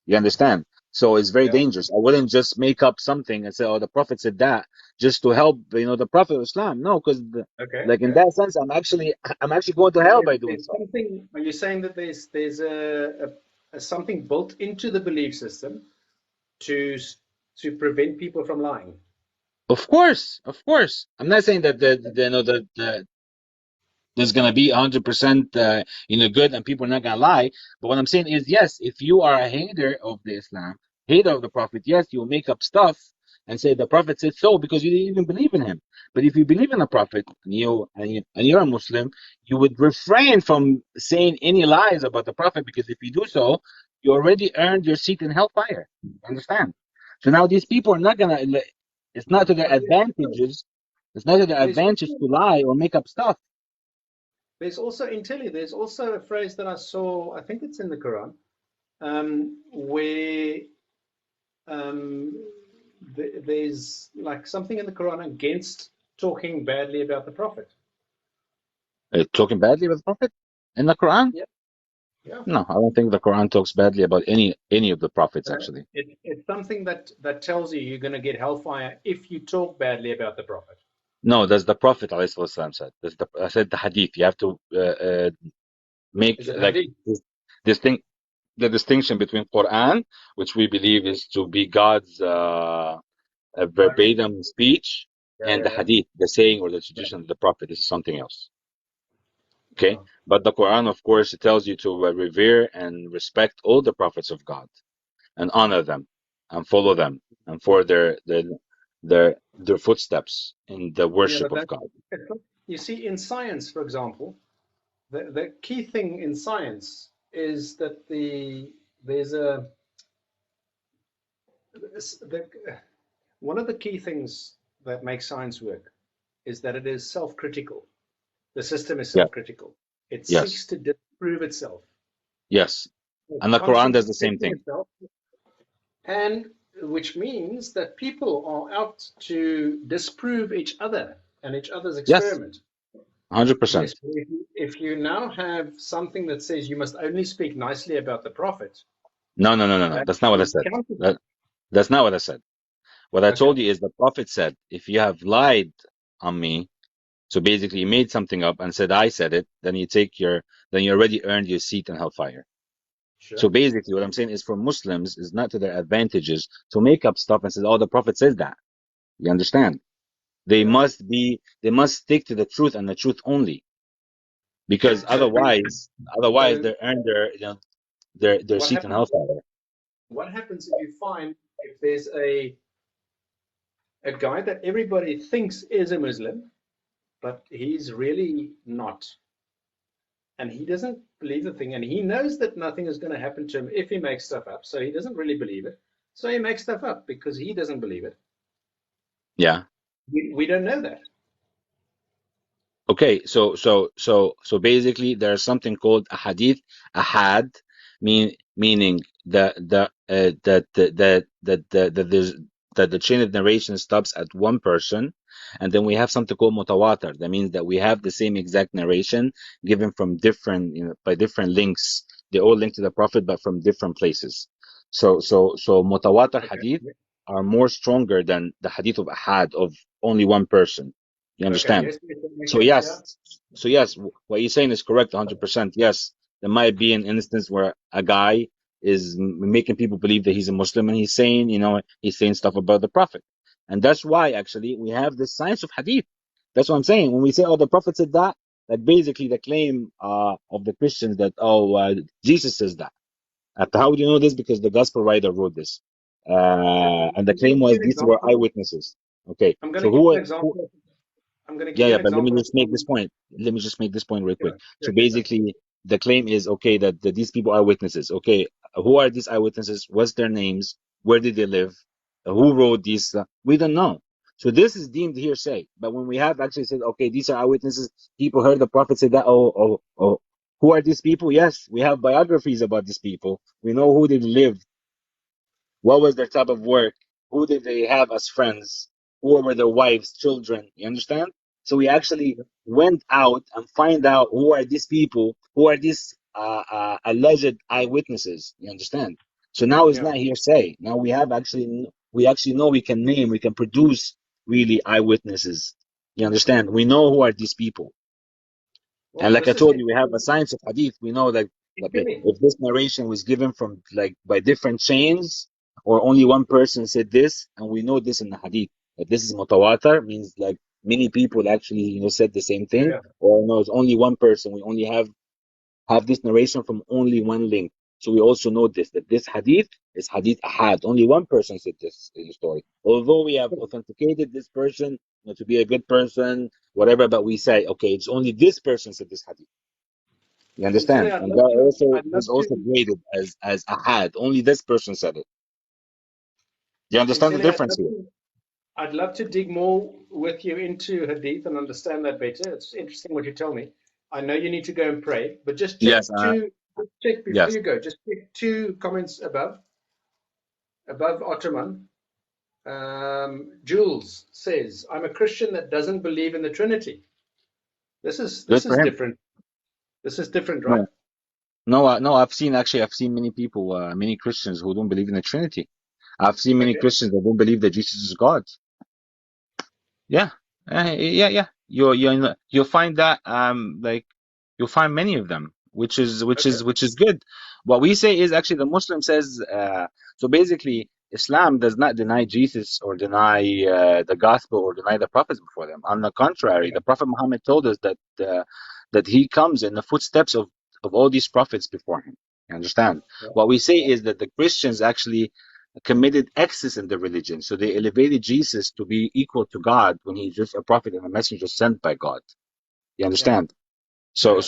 You understand? So it's very Yeah. dangerous. I wouldn't just make up something and say, "Oh, the Prophet said that," just to help, the Prophet of Islam. No, because Okay. like in Okay. that sense, I'm actually going to So hell by doing there's so. something. Are you saying that there's a something built into the belief system to to prevent people from lying? Of course, of course. I'm not saying that there's gonna be 100% good and people are not gonna lie. But what I'm saying is, yes, if you are a hater of the Islam, hater of the Prophet, yes, you'll make up stuff and say the Prophet said so because you didn't even believe in him. But if you believe in the Prophet and you're a Muslim, you would refrain from saying any lies about the Prophet because if you do so, you already earned your seat in hellfire. Understand? So now these people are not gonna. It's not to their But advantages. It's not to their there's advantage also to lie or make up stuff. there's also in Telly, there's also a phrase that I saw. I think it's in the Quran, where um, there's like something in the Quran against talking badly about the Prophet. Talking badly about the Prophet in the Quran? Yeah. Yeah. No, I don't think the Quran talks badly about any of the prophets actually. It's something that tells you you're going to get hellfire if you talk badly about the Prophet. No, that's the Prophet ﷺ said. I said the hadith. You have to make Is it like hadith? this thing, the distinction between Quran, which we believe is to be God's a Direct. verbatim speech, Yeah, and the yeah, hadith, the saying or the yeah, tradition of the Prophet, this is something else. yeah. Okay, but the Quran, of course, it tells you to revere and respect all the prophets of God and honor them and follow them and for their footsteps in the Yeah, worship but of that, God. you see, in science, for example, the key thing in science is that there's a the, one of the key things that makes science work is that it is self-critical. The system is Yeah. self-critical. It Yes. seeks to disprove itself. Yes. It's And the Quran does constantly the same checking thing. itself, and which means that people are out to disprove each other and each other's Yes. experiment. Yes, 100%. but if you now have something that says you must only speak nicely about the prophet, No, no, no, no, no. that That's not what I is said. counter. That's not what I said. What I Okay, told you is the Prophet said, if you have lied on me, so basically you made something up and said I said it, then then you already earned your seat in hellfire. So sure. basically what I'm saying is for Muslims is not to their advantages to make up stuff and say, oh, the Prophet says that. You understand? Yeah. They must stick to the truth and the truth only. Because So, otherwise so they earn their what seat in happens? hellfire. What happens if you find if there's a guy that everybody thinks is a Muslim, but he's really not, and he doesn't believe the thing, and he knows that nothing is going to happen to him if he makes stuff up, so he doesn't really believe it. So he makes stuff up because he doesn't believe it. Yeah. We don't know that. Okay, so basically there's something called a hadith, ahad, meaning that the chain of narration stops at one person, and then we have something called mutawatir. That means that we have the same exact narration given from different, by different links. They all link to the Prophet, but from different places. So mutawatir Okay. hadith are more stronger than the hadith of ahad of only one person. You Okay. understand? Yes, that makes So sense. Yeah. yes, what you're saying is correct 100%. Yes, there might be an instance where a guy is making people believe that he's a Muslim and he's saying, he's saying stuff about the Prophet. And that's why actually we have the science of hadith. That's what I'm saying. When we say, oh, the Prophet said that, that basically the claim of the Christians that, Jesus says that. How do you know this? Because the gospel writer wrote this. Okay. And the I'm going to claim give you was an these were example. eyewitnesses. Okay. I'm going to So give you who, an who example. I'm going to give yeah, you yeah, an but let me example just make this from. point. Let me just make this point real Yeah. quick. So Okay. Go. basically, the claim is okay that these people are witnesses. Okay, who are these eyewitnesses? What's their names? Where did they live? Who wrote these? We don't know. So this is deemed hearsay. But when we have actually said, okay, these are eyewitnesses, people heard the prophet say that. Oh, who are these people? Yes, we have biographies about these people. We know who they lived, what was their type of work? Who did they have as friends? Who were their wives, children? You understand? So we actually went out and find out who are these people, who are these alleged eyewitnesses. You understand? So now it's Yeah. not hearsay. Now we actually know we can name, we can produce really eyewitnesses. You understand? We know who are these people. And Well, like I this is told you, we have a science of hadith. We know that like, interesting. if this narration was given from like by different chains, or only one person said this, and we know this in the hadith that this is mutawatir, means like many people actually said the same thing, Yeah. or no, it's only one person. We only have this narration from only one link. So we also know this that this hadith is hadith ahad. Only one person said this in the story. Although we have authenticated this person to be a good person, whatever, but we say, okay, it's only this person said this hadith. You Sincerely, understand? And that also I'd love is also to, graded as ahad. Only this person said it. You understand the sincerely, difference here? I'd love to dig more with you into Hadith and understand that better. It's interesting what you tell me. I know you need to go and pray, but Yes. check before Yes. you go. Just check two comments above Ottoman. Jules says, "I'm a Christian that doesn't believe in the Trinity." Good This for is him. different. This is different, right? No. No. I've seen many people, many Christians who don't believe in the Trinity. I've seen many Okay. Christians that don't believe that Jesus is God. Yeah. Yeah. You'll find that like you'll find many of them, which is Okay. good. What we say is actually the Muslim says. So basically, Islam does not deny Jesus or deny the gospel or deny the prophets before them. On the contrary, Yeah. the Prophet Muhammad told us that he comes in the footsteps of all these prophets before him. You understand? Yeah. What we say Yeah. is that the Christians actually committed excess in their religion. So they elevated Jesus to be equal to God when he's just a prophet and a messenger sent by God. You Yeah. understand? So, Yeah.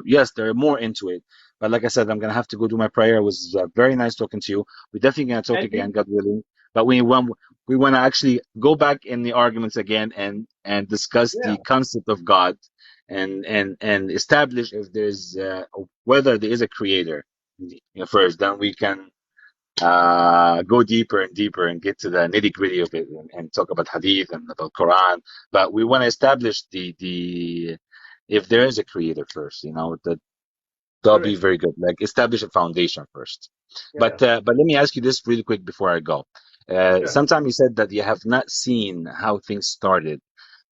yes, they're more into it. But like I said, I'm gonna have to go do my prayer. It was very nice talking to you. We're definitely gonna talk again, Andy? God willing. But we want to actually go back in the arguments again and discuss Yeah. the concept of God and establish if there's whether there is a creator, first. Then we can go deeper and deeper and get to the nitty gritty of it and talk about hadith and about Quran. But we want to establish the if there is a creator first, that'll be Correct. very good. Like establish a foundation first. Yeah. But let me ask you this really quick before I go. Sure. Sometime you said that you have not seen how things started.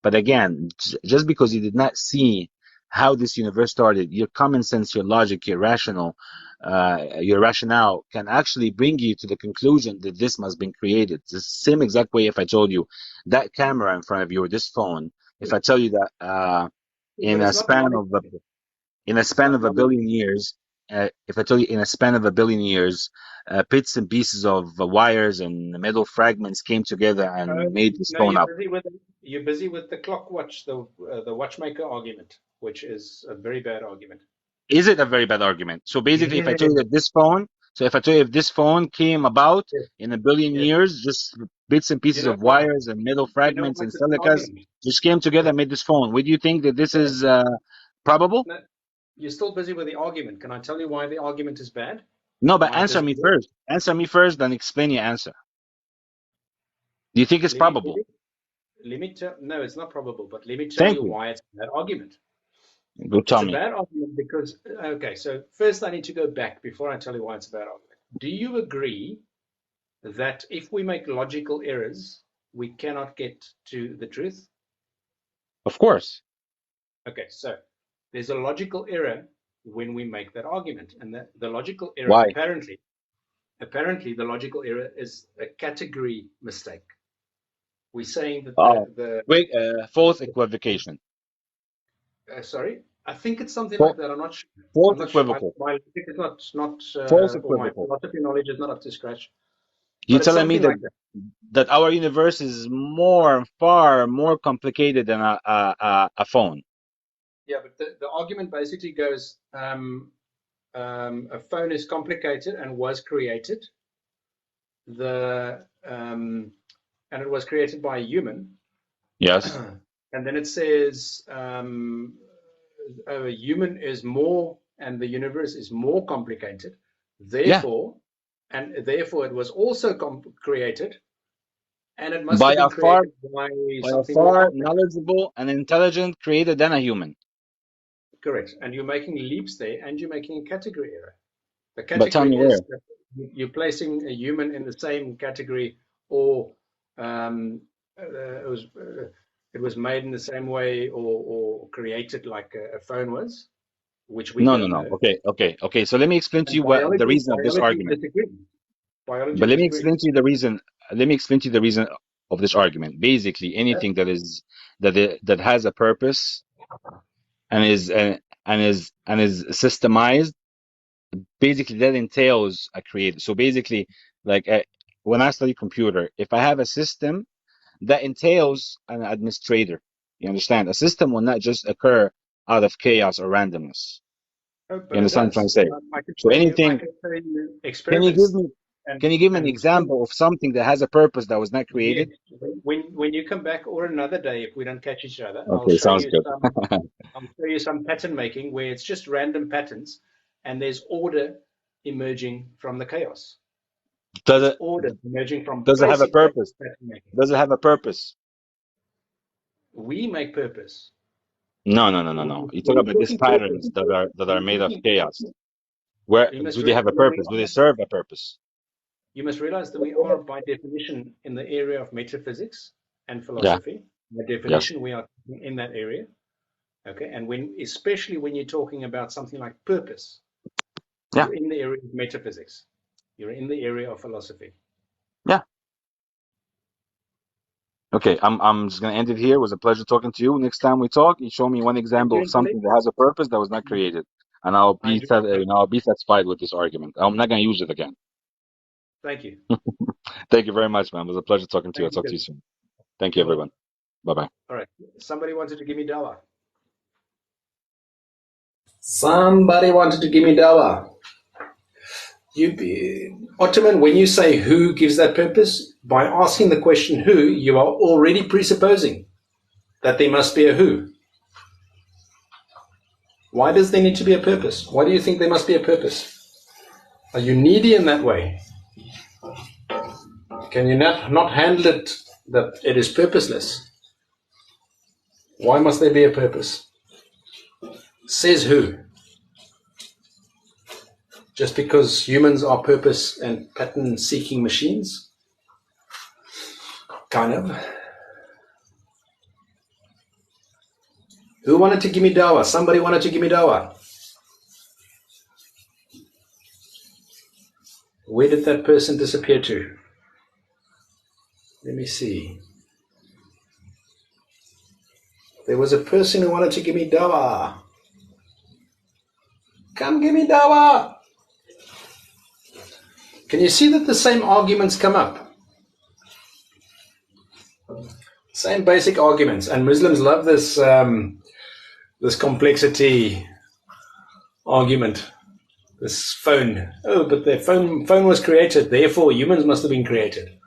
But again, just because you did not see how this universe started, your common sense, your logic, your rationale can actually bring you to the conclusion that this must have been created. It's the same exact way if I told you that camera in front of you or this phone, if I tell you that in But a it's not span logic. of in a It's span not of a logic. billion years, if I tell you in a span of a billion years, bits and pieces of wires and metal fragments came together and made this No, phone up. you're busy with the clock watch, the watchmaker argument, which is a very bad argument. Is it a very bad argument? So basically, if I tell you Yes. that this phone, so if I tell you if this phone came about Yes. in a billion Yes. years, just bits and You pieces know of why? wires and metal You know fragments why and it's a bad silicas argument? just came together Yeah. and made this phone, would you think that this Yeah. is probable? No, you're still busy with the argument. Can I tell you why the argument is bad? No, but Why it answer doesn't me work? first. Answer me first, then explain your answer. Do you think it's Let me tell probable? you. Let me tell. No, it's not probable, but let me tell Thank you you. why it's a bad argument. Go It's tell a me. bad argument because, okay, so first I need to go back before I tell you why it's a bad argument. Do you agree that if we make logical errors, we cannot get to the truth? Of course. Okay, so there's a logical error when we make that argument, and the logical error Why? apparently the logical error is a category mistake. We're saying that Oh, the wait, false equivocation. sorry, I think it's something like Fal- that. I'm not sure. I'm False not sure. My equivocal. logic is not False or my equivocal. philosophy knowledge is not up to scratch, You're but it's telling me something that like that. our universe is far more complicated than a phone. Yeah, but the argument basically goes: a phone is complicated and was created. The and it was created by a human. Yes. And then it says a human is more, and the universe is more complicated. Yeah. Therefore, therefore, it was also created, and it must By have a been far created by something more far complex. knowledgeable and intelligent creator than a human. Correct. And you're making leaps there, and you're making a category error. The But tell category me where. is that you're placing a human in the same category, or it was made in the same way, or created like a phone was, which we No, no, don't no. know. Okay. So let me explain to And you what the reason of this biology argument. disagrees. Biology But let me explain disagrees. to you the reason. Let me explain to you the reason of this argument. Basically, Yeah, anything that has a purpose and is systemized, basically that entails a creator. So basically, like when I study computer, if I have a system, that entails an administrator. You understand? A system will not just occur out of chaos or randomness. You but it understand what I'm trying to does. say? So I anything, can show you can you give experiments me and can you give me an and example of something that has a purpose that was not yes, created? when you come back or another day, if we don't catch each other, Okay, sounds good. I'll show you some pattern making where it's just random patterns and there's order emerging from the chaos. Does It's it order emerging from does it have a basic purpose? pattern making. Does it have a purpose? We make purpose. No. You talk When about you're these talking purpose, patterns that are when made you're of talking, chaos. Where you must do they have realize a that we purpose? Do they are. serve a purpose? You must realize that we are, by definition, in the area of metaphysics and Yeah. philosophy. By Yes. definition, we are in that area. Okay, and especially when you're talking about something like purpose, Yeah. you're in the area of metaphysics. You're in the area of philosophy. Yeah. Okay, I'm just gonna end it here. It was a pleasure talking to you. Next time we talk, you show me one Thank example you, of something intellect. that has a purpose that was not created, and I enjoyed it. I'll be satisfied with this argument. I'm not gonna use it again. Thank you. Thank you very much, man. It was a pleasure talking to you. I'll Thank you, talk to you Kevin. soon. Thank you, You're welcome. everyone. Bye bye. All right. Somebody wanted to give me dawa. Somebody wanted to give me dawa. Ottoman, when you say who gives that purpose, by asking the question who, you are already presupposing that there must be a who. Why does there need to be a purpose? Why do you think there must be a purpose? Are you needy in that way? Can you not handle it that it is purposeless? Why must there be a purpose? Says who? Just because humans are purpose and pattern-seeking machines? Kind of. Who wanted to give me dawa? Somebody wanted to give me dawa. Where did that person disappear to? Let me see. There was a person who wanted to give me dawa. Come give me dawa. Can you see that the same arguments come up? Same basic arguments. And Muslims love this this complexity argument. This phone. Oh, but the phone was created, therefore humans must have been created.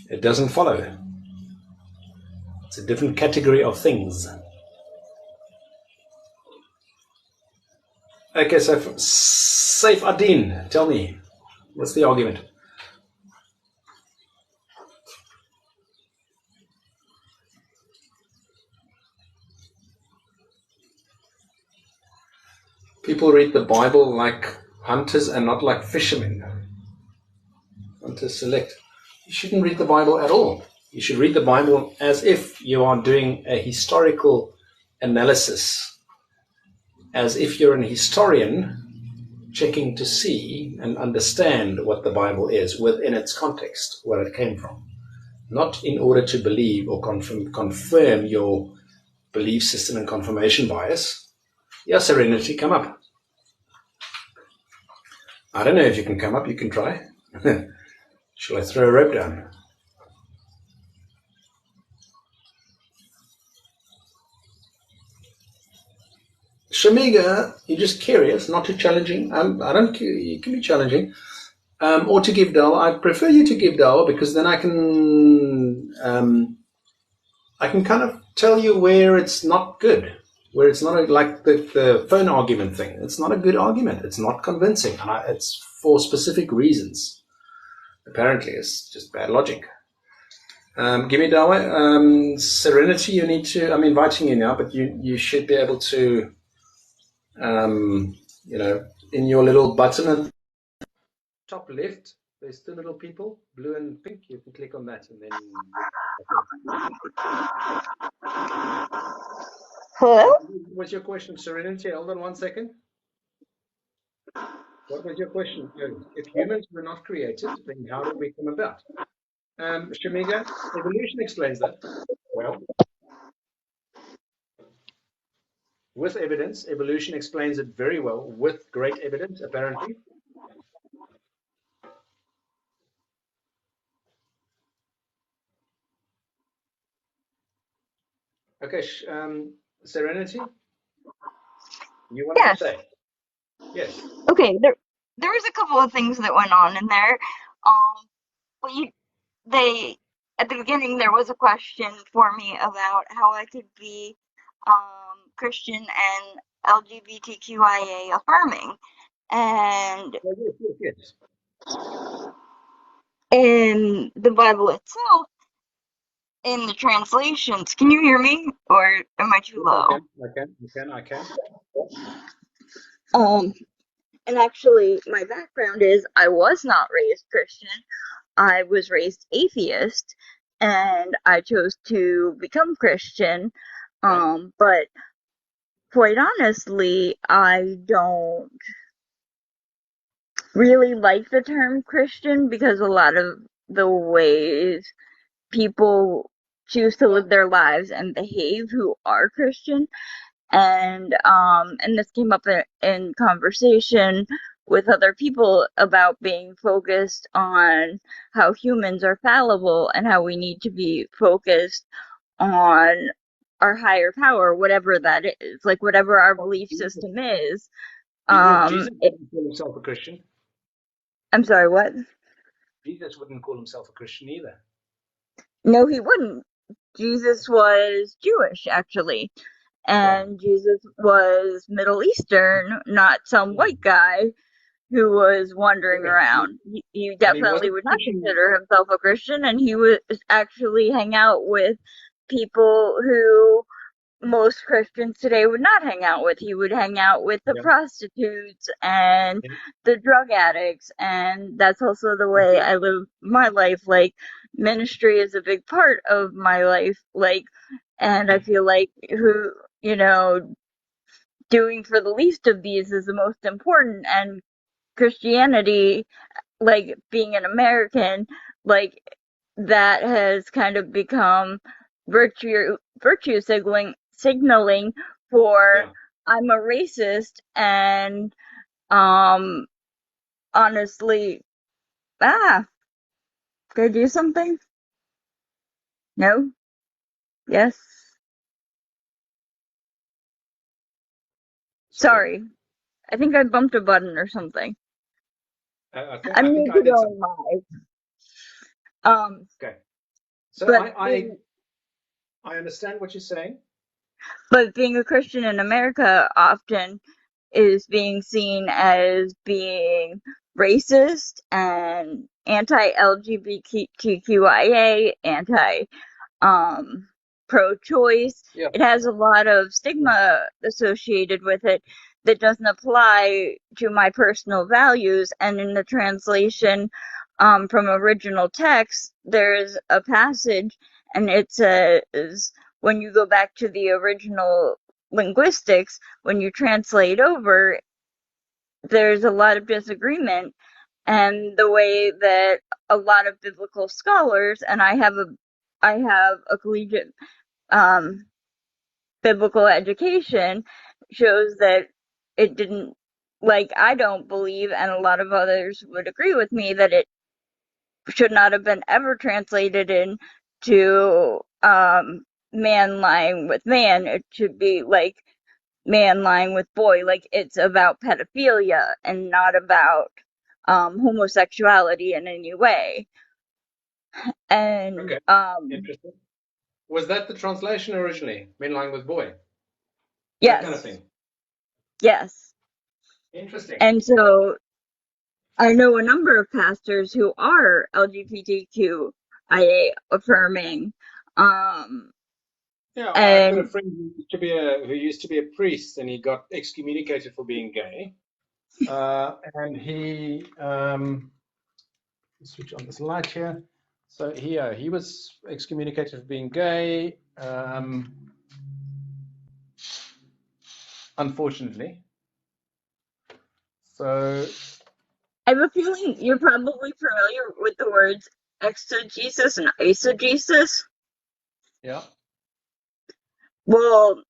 It doesn't follow. It's a different category of things. Okay, so Saif Adin, tell me, what's the argument? People read the Bible like hunters and not like fishermen. Hunters select. You shouldn't read the Bible at all. You should read the Bible as if you are doing a historical analysis, as if you're an historian checking to see and understand what the Bible is within its context, where it came from. Not in order to believe or confirm your belief system and confirmation bias. Yeah, Serenity, come up. I don't know if you can come up. You can try. Shall I throw a rope down? Shamiga, you're just curious, not too challenging. I don't care. You can be challenging. Or to give dawah. I prefer you to give dawah because then I can kind of tell you where it's not good, where it's not like the phone argument thing. It's not a good argument. It's not convincing, and it's for specific reasons. Apparently, it's just bad logic. Give me dawah. Serenity, you need to. I'm inviting you now, but you should be able to. In your little button at the top left, there's two little people, blue and pink. You can click on that, and then. Hello? What's your question, Serenity? Hold on one second. What was your question? If humans were not created, then how did we come about? Shamiga, evolution explains that. Well, with evidence, evolution explains it very well, with great evidence, apparently. Okay, Serenity, you want to Yes. say? Yes. Okay, there was a couple of things that went on in there. But they at the beginning there was a question for me about how I could be Christian and LGBTQIA affirming. And Oh, yes. in the Bible itself, in the translations, can you hear me or am I too low? I can. And actually my background is I was not raised Christian. I was raised atheist and I chose to become Christian. But quite honestly, I don't really like the term Christian because a lot of the ways people choose to live their lives and behave who are Christian. And this came up in conversation with other people about being focused on how humans are fallible and how we need to be focused on our higher power, whatever that is, like whatever our belief system is. Jesus wouldn't call himself a Christian. I'm sorry, what? Jesus wouldn't call himself a Christian either. No, he wouldn't. Jesus was Jewish, actually. And Jesus was Middle Eastern, not some white guy who was wandering around. He definitely would not consider himself a Christian, and he would actually hang out with people who most Christians today would not hang out with. He would hang out with the prostitutes and the drug addicts, and that's also the way I live my life. Like, ministry is a big part of my life, like, and I feel like doing for the least of these is the most important. And Christianity, like being an American, like that has kind of become virtue signaling for I'm a racist, and honestly, did I do something? No? Yes? Sorry. I think I bumped a button or something. I'm new to going live. Okay. So I understand what you're saying. But being a Christian in America often is being seen as being racist and anti-LGBTQIA, pro-choice. Yeah. It has a lot of stigma associated with it that doesn't apply to my personal values. And in the translation from original text, there's a passage, and it says, when you go back to the original linguistics, when you translate over, there's a lot of disagreement. And the way that a lot of biblical scholars, and I have a collegiate biblical education, shows that it didn't, like, I don't believe, and a lot of others would agree with me, that it should not have been ever translated into man lying with man. It should be like man lying with boy. Like, it's about pedophilia and not about homosexuality in any way. And interesting. Was that the translation originally? Men lying with boy? Yes. That kind of thing. Yes. Interesting. And so I know a number of pastors who are LGBTQIA affirming. Yeah, I've got a friend who used to be a priest, and he got excommunicated for being gay. And he switch on this light here. So he was excommunicated for being gay. Unfortunately. So I have a feeling you're probably familiar with the words exegesis and eisegesis. Yeah. Well,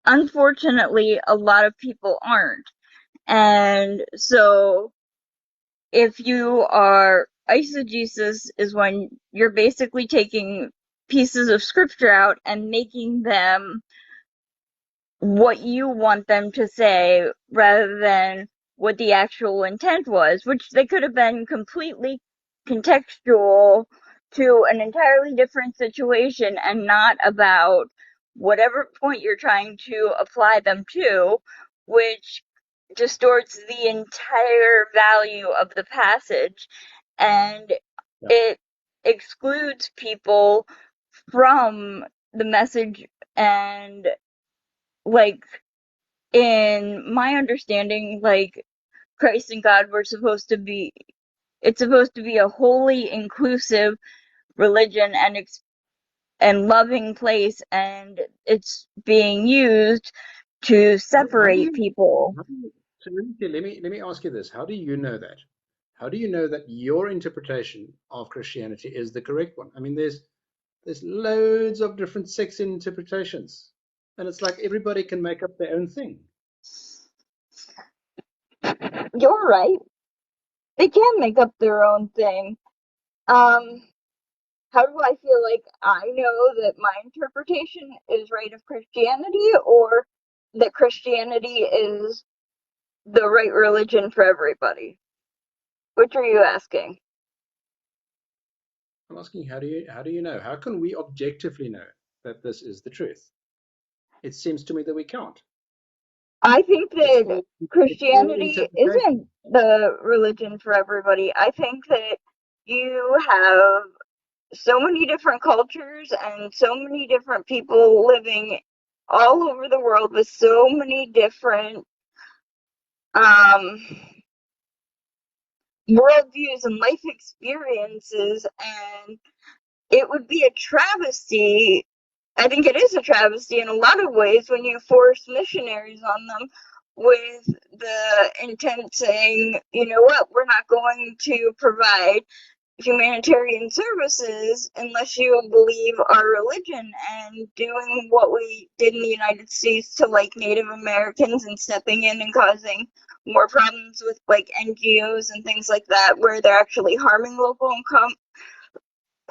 unfortunately, a lot of people aren't. And so if you are, eisegesis is when you're basically taking pieces of scripture out and making them what you want them to say rather than what the actual intent was, which they could have been completely contextual to an entirely different situation and not about whatever point you're trying to apply them to, which distorts the entire value of the passage, and it excludes people from the message. And like, in my understanding, like, Christ and God were supposed to be, it's supposed to be a wholly inclusive religion and loving place, and it's being used to separate people. So let me ask you this. How do you know that? How do you know that your interpretation of Christianity is the correct one? I mean, there's loads of different sects interpretations, and it's like everybody can make up their own thing. You're right. They can make up their own thing. How do I feel like I know that my interpretation is right of Christianity, or that Christianity is the right religion for everybody? Which are you asking? I'm asking, how do you know? How can we objectively know that this is the truth? It seems to me that we can't. I think It's that all Christianity interpretation. isn't the religion for everybody. I think that you have so many different cultures and so many different people living all over the world with so many different um, worldviews and life experiences, and it would be a travesty. I think it is a travesty in a lot of ways when you force missionaries on them with the intent saying, you know what, we're not going to provide humanitarian services unless you believe our religion, and doing what we did in the United States to like Native Americans and stepping in and causing more problems with like NGOs and things like that, where they're actually harming local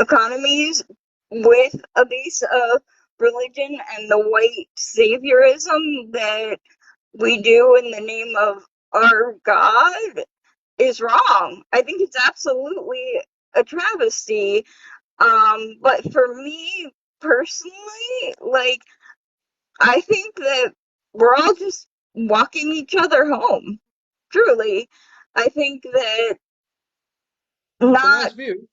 economies with a base of religion and the white saviorism that we do in the name of our God is wrong. I think it's absolutely a travesty. But for me personally, like, I think that we're all just walking each other home. Truly. I think that It's a nice not, view.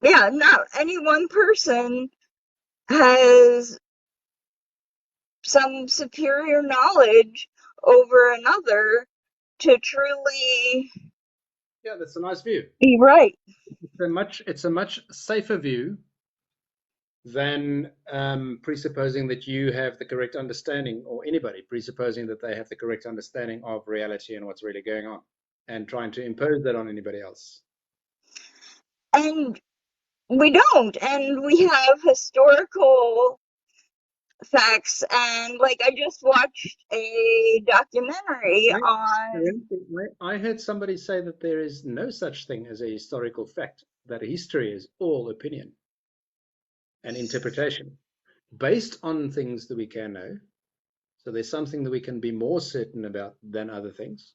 yeah, not any one person has some superior knowledge over another to truly Yeah, that's a nice view. be right. It's a much safer view than presupposing that you have the correct understanding, or anybody presupposing that they have the correct understanding of reality and what's really going on, and trying to impose that on anybody else. And we don't. And we have historical facts. And like, I just watched a documentary I, on. I heard somebody say that there is no such thing as a historical fact, that history is all opinion and interpretation based on things that we can know. So there's something that we can be more certain about than other things,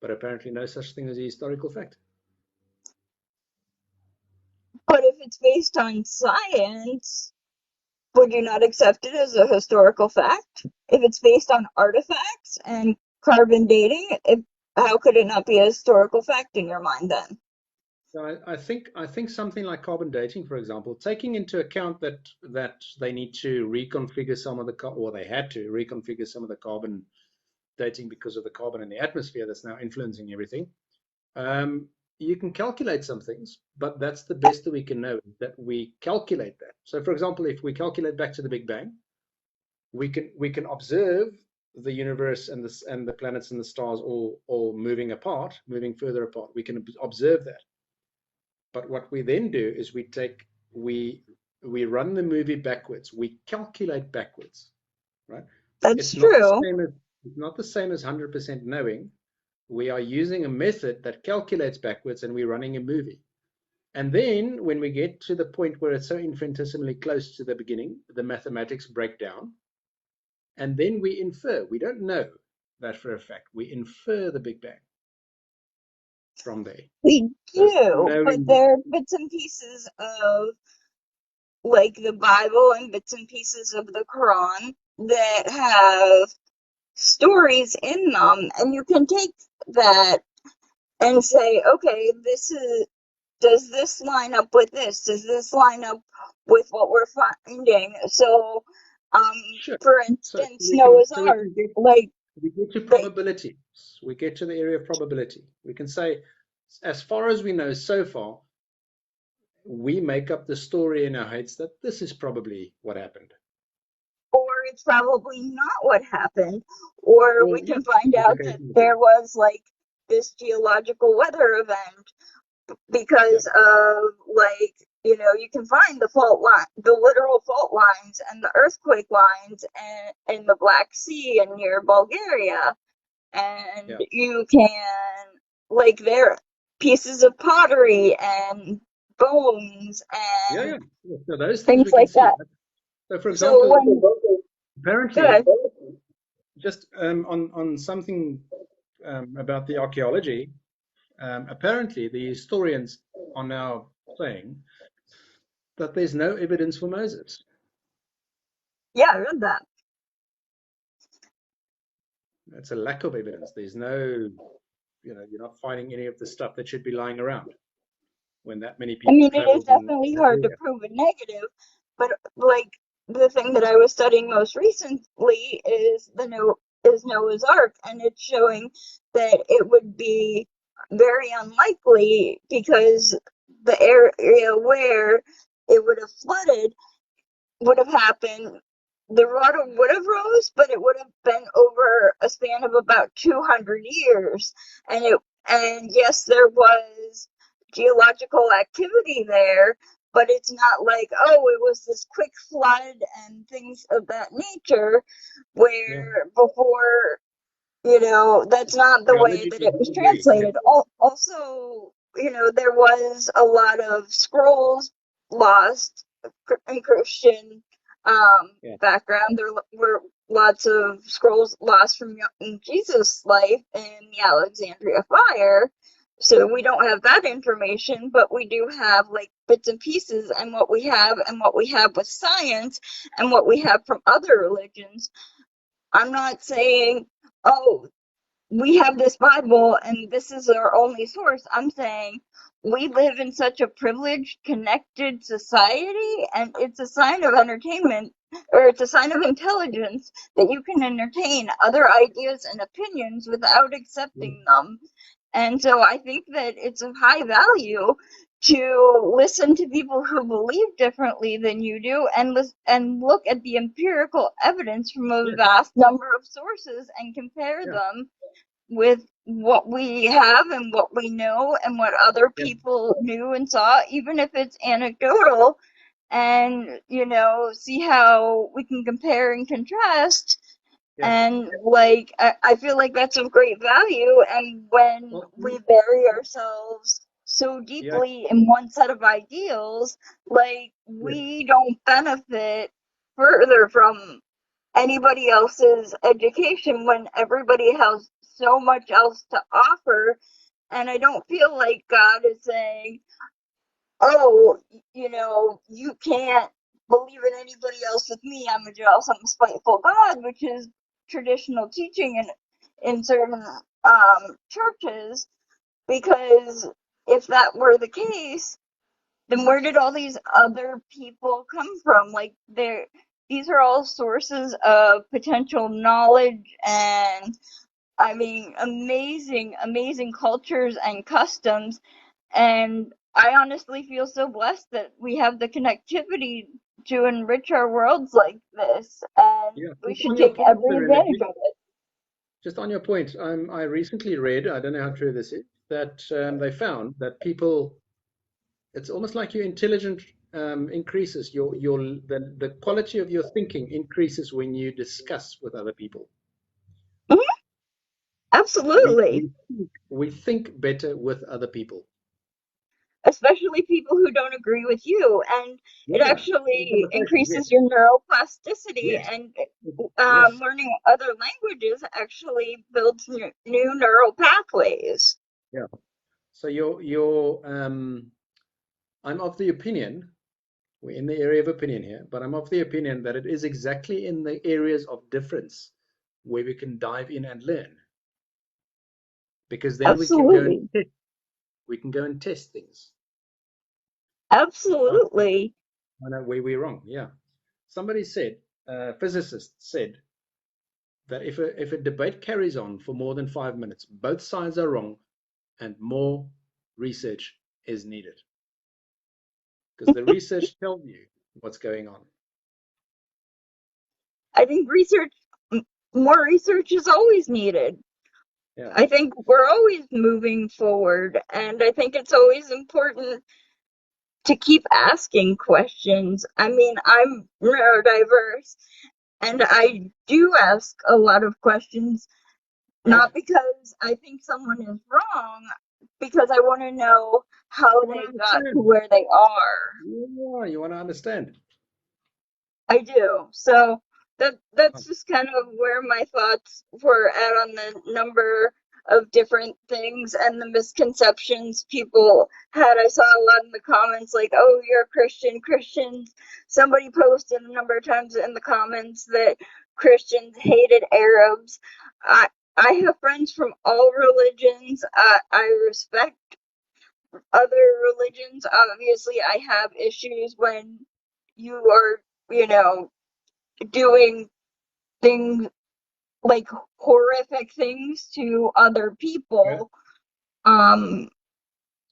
but apparently no such thing as a historical fact. But if it's based on science, would you not accept it as a historical fact? If it's based on artifacts and carbon dating, how could it not be a historical fact in your mind then? So I think something like carbon dating, for example, taking into account that they need to reconfigure some of the or they had to reconfigure some of the carbon dating because of the carbon in the atmosphere that's now influencing everything. You can calculate some things, but that's the best that we can know, that we calculate that. So, for example, if we calculate back to the Big Bang, we can observe the universe and the planets and the stars all moving apart, moving further apart. We can observe that. But what we then do is we run the movie backwards. We calculate backwards, right? That's It's not the true. same as 100% knowing. We are using a method that calculates backwards, and we're running a movie. And then when we get to the point where it's so infinitesimally close to the beginning, the mathematics break down, and then we infer. We don't know that for a fact. We infer the Big Bang from there. We There's do, but knowing. there are bits and pieces of like the Bible and bits and pieces of the Quran that have stories in them, and you can take that and say, okay, does this line up with this? Does this line up with what we're finding? So, Sure. for So instance, we can Noah's Ark, like get to they, probability. We get to the area of probability. We can say, as far as we know so far, we make up the story in our heads that this is probably what happened. or it's probably not what happened. Or we can find out that there was like this geological weather event because of like, you know, you can find the fault line, the literal fault lines and the earthquake lines and in the Black Sea and near Bulgaria. And you can, like, there are pieces of pottery and bones and So those things we like can that. see. So, for example, apparently, good. just on something about the archaeology, apparently the historians are now saying that there's no evidence for Moses. Yeah, I read that. That's a lack of evidence. There's no, you know, you're not finding any of the stuff that should be lying around when that many I people mean, it is traveled in definitely that hard to area. prove a negative, but like the thing that I was studying most recently is Noah's Ark, and it's showing that it would be very unlikely because the area where it would have flooded would have happened. The water would have rose, but it would have been over a span of about 200 years, and yes, there was geological activity there, but it's not like, oh, it was this quick flood and things of that nature, where before, you know, that's not the way that it was translated. Also, you know, there was a lot of scrolls lost in Christian background. There were lots of scrolls lost from Jesus' life in the Alexandria fire. So we don't have that information, but we do have like bits and pieces, and what we have with science and what we have from other religions. I'm not saying, oh, we have this Bible and this is our only source. I'm saying we live in such a privileged, connected society, and it's a sign of entertainment, or it's a sign of intelligence, that you can entertain other ideas and opinions without accepting them. And so I think that it's of high value to listen to people who believe differently than you do, and look at the empirical evidence from a vast number of sources and compare them with what we have and what we know and what other people knew and saw, even if it's anecdotal, and, you know, see how we can compare and contrast. And like, I feel like that's of great value. And when we bury ourselves so deeply in one set of ideals, like, we don't benefit further from anybody else's education when everybody has so much else to offer. And I don't feel like God is saying, oh, you know, you can't believe in anybody else with me. I'm a jealous, I'm a spiteful God, which is traditional teaching in certain churches. Because if that were the case, then where did all these other people come from? Like, these are all sources of potential knowledge and, I mean, amazing cultures and customs. And I honestly feel so blessed that we have the connectivity to enrich our worlds like this, and we should take every advantage of it. Just on your point, I recently read, I don't know how true this is, that they found that people, it's almost like your intelligence increases, the quality of your thinking increases when you discuss with other people. Mm-hmm. Absolutely. We think better with other people. Especially people who don't agree with you, and it actually increases your neuroplasticity, and learning other languages actually builds new neural pathways. Yeah. So I'm of the opinion, we're in the area of opinion here, but I'm of the opinion that it is exactly in the areas of difference where we can dive in and learn, because then Absolutely. we can go and test things. Absolutely. I know where we're wrong. Yeah. Somebody said, a physicist said, that if a debate carries on for more than 5 minutes, both sides are wrong and more research is needed. Because the research tells you what's going on. I think more research is always needed. Yeah. I think we're always moving forward, and I think it's always important to keep asking questions. I mean, I'm neurodiverse, and I do ask a lot of questions, not Right. because I think someone is wrong, because I want to know how You want to they got to understand. where they are. Yeah, you want to understand. I do. So that's just kind of where my thoughts were at on the number of different things and the misconceptions people had. I saw a lot in the comments like, "Oh, you're a Christian." Christians. Somebody posted a number of times in the comments that Christians hated Arabs. I I have friends from all religions. I respect other religions. Obviously, I have issues when you are, you know, doing things like horrific things to other Yeah. people. Um,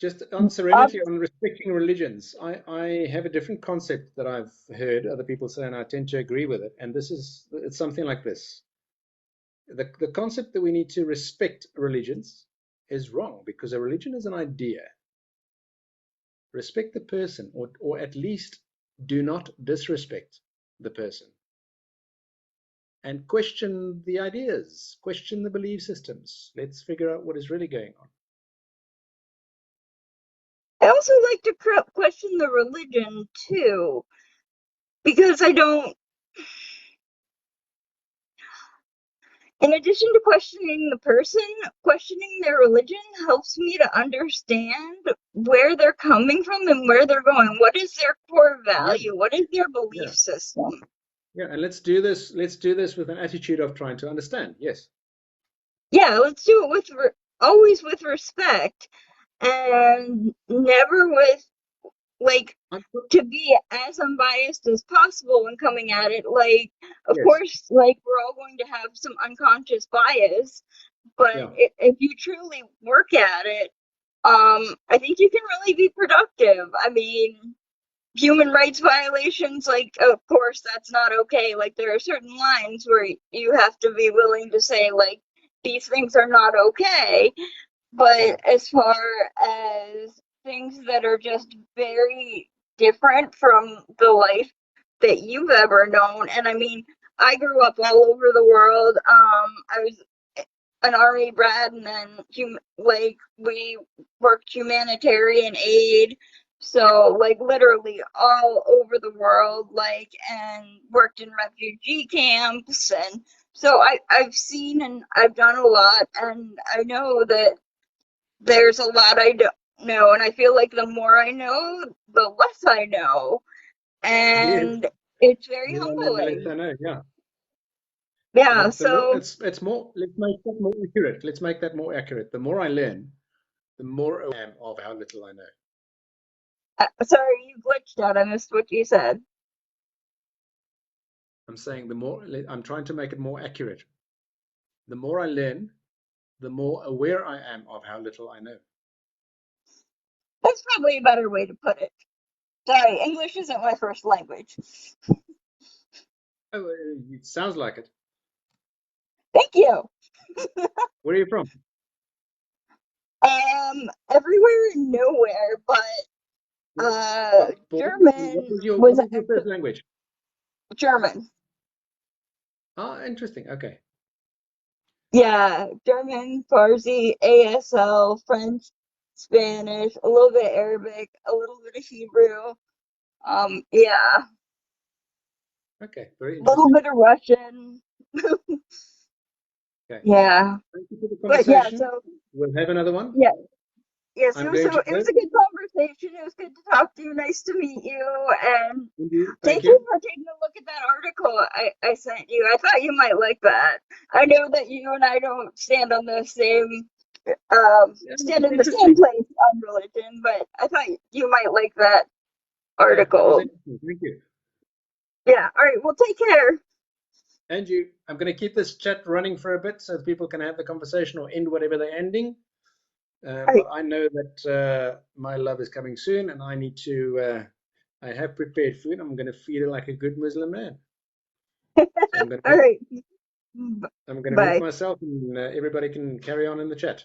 Just on serenity, on respecting religions, I have a different concept that I've heard other people say, and I tend to agree with it. And it's something like this. The concept that we need to respect religions is wrong because a religion is an idea. Respect the person, or at least do not disrespect the person. And question the ideas, question the belief systems. Let's figure out what is really going on. I also like to question the religion too, because I don't. In addition to questioning the person, questioning their religion helps me to understand where they're coming from and where they're going. What is their core Yeah, value? What is their belief yeah, system? yeah. And let's do this. Let's do this with an attitude of trying to understand. Yes. Yeah, let's do it with always with respect and never with like I'm, to be as unbiased as possible when coming at it. Like, of yes. course, like we're all going to have some unconscious bias, but Yeah. if you truly work at it, I think you can really be productive. I mean, human rights violations, like, of course, that's not okay. Like, there are certain lines where you have to be willing to say, like, these things are not okay. Yeah. But as far as things that are just very different from the life that you've ever known, and I mean, I grew up all over the world. I was an army brat, and then like we worked humanitarian aid, so like literally all over the world, like, and worked in refugee camps, and so I've seen and I've done a lot, and I know that there's a lot I don't know, and I feel like the more I know, the less I know, Yes. and it's very Yeah, and then the less humbling. I know. Yeah. Yeah, The more so it's more. Let's make that more accurate. Let's make that more accurate. The more I learn, the more aware I am of how little I know. sorry, you glitched out. I missed what you said. I'm saying I'm trying to make it more accurate. The more I learn, the more aware I am of how little I know. That's probably a better way to put it. Sorry, English isn't my first language. Oh, it sounds like it. Thank you. Where are you from? Everywhere and nowhere, but What German was your was first language? German. Ah, interesting. Okay. Yeah, German, Farsi, ASL, French, Spanish, a little bit Arabic, a little bit of Hebrew. Yeah, Okay. Very a little interesting. bit of Russian. Okay. Yeah, Thank you for the but yeah, conversation. so We'll have another one. yeah, yeah, I'm so going to it go. was a good conversation. It was good to talk to you. Nice to meet you, and Indeed. Thank thank you you. for taking a look at that article I sent you. I thought you might like that. I know that you and I don't stand on the same Yeah, stand it's in the same interesting. place on religion, but I thought you might like that Yeah, that was article. interesting. Thank you. Yeah. All right. Well, take care. And you, I'm going to keep this chat running for a bit so that people can have the conversation or end whatever they're ending. All But right. I know that my love is coming soon, and I need to. I have prepared food. I'm going to feed her like a good Muslim man. So I'm going All to right. mute Bye. myself, and everybody can carry on in the chat.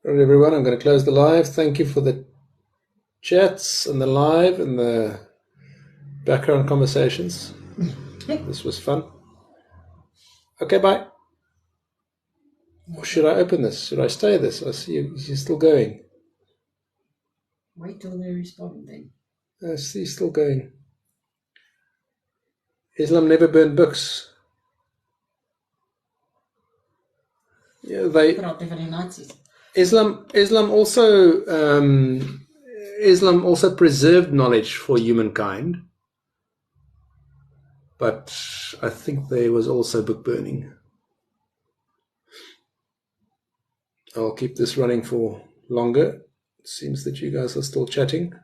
All right, everyone, I'm going to close the live. Thank you for the chats and the live and the background conversations. This was fun. Okay, bye. Or should I open this? Should I stay this? I see you're still going. Wait till they respond then. I see you're still going. Islam never burned books. Yeah, Put out different Nazis. Islam also preserved knowledge for humankind, but I think there was also book burning. I'll keep this running for longer. It seems that you guys are still chatting.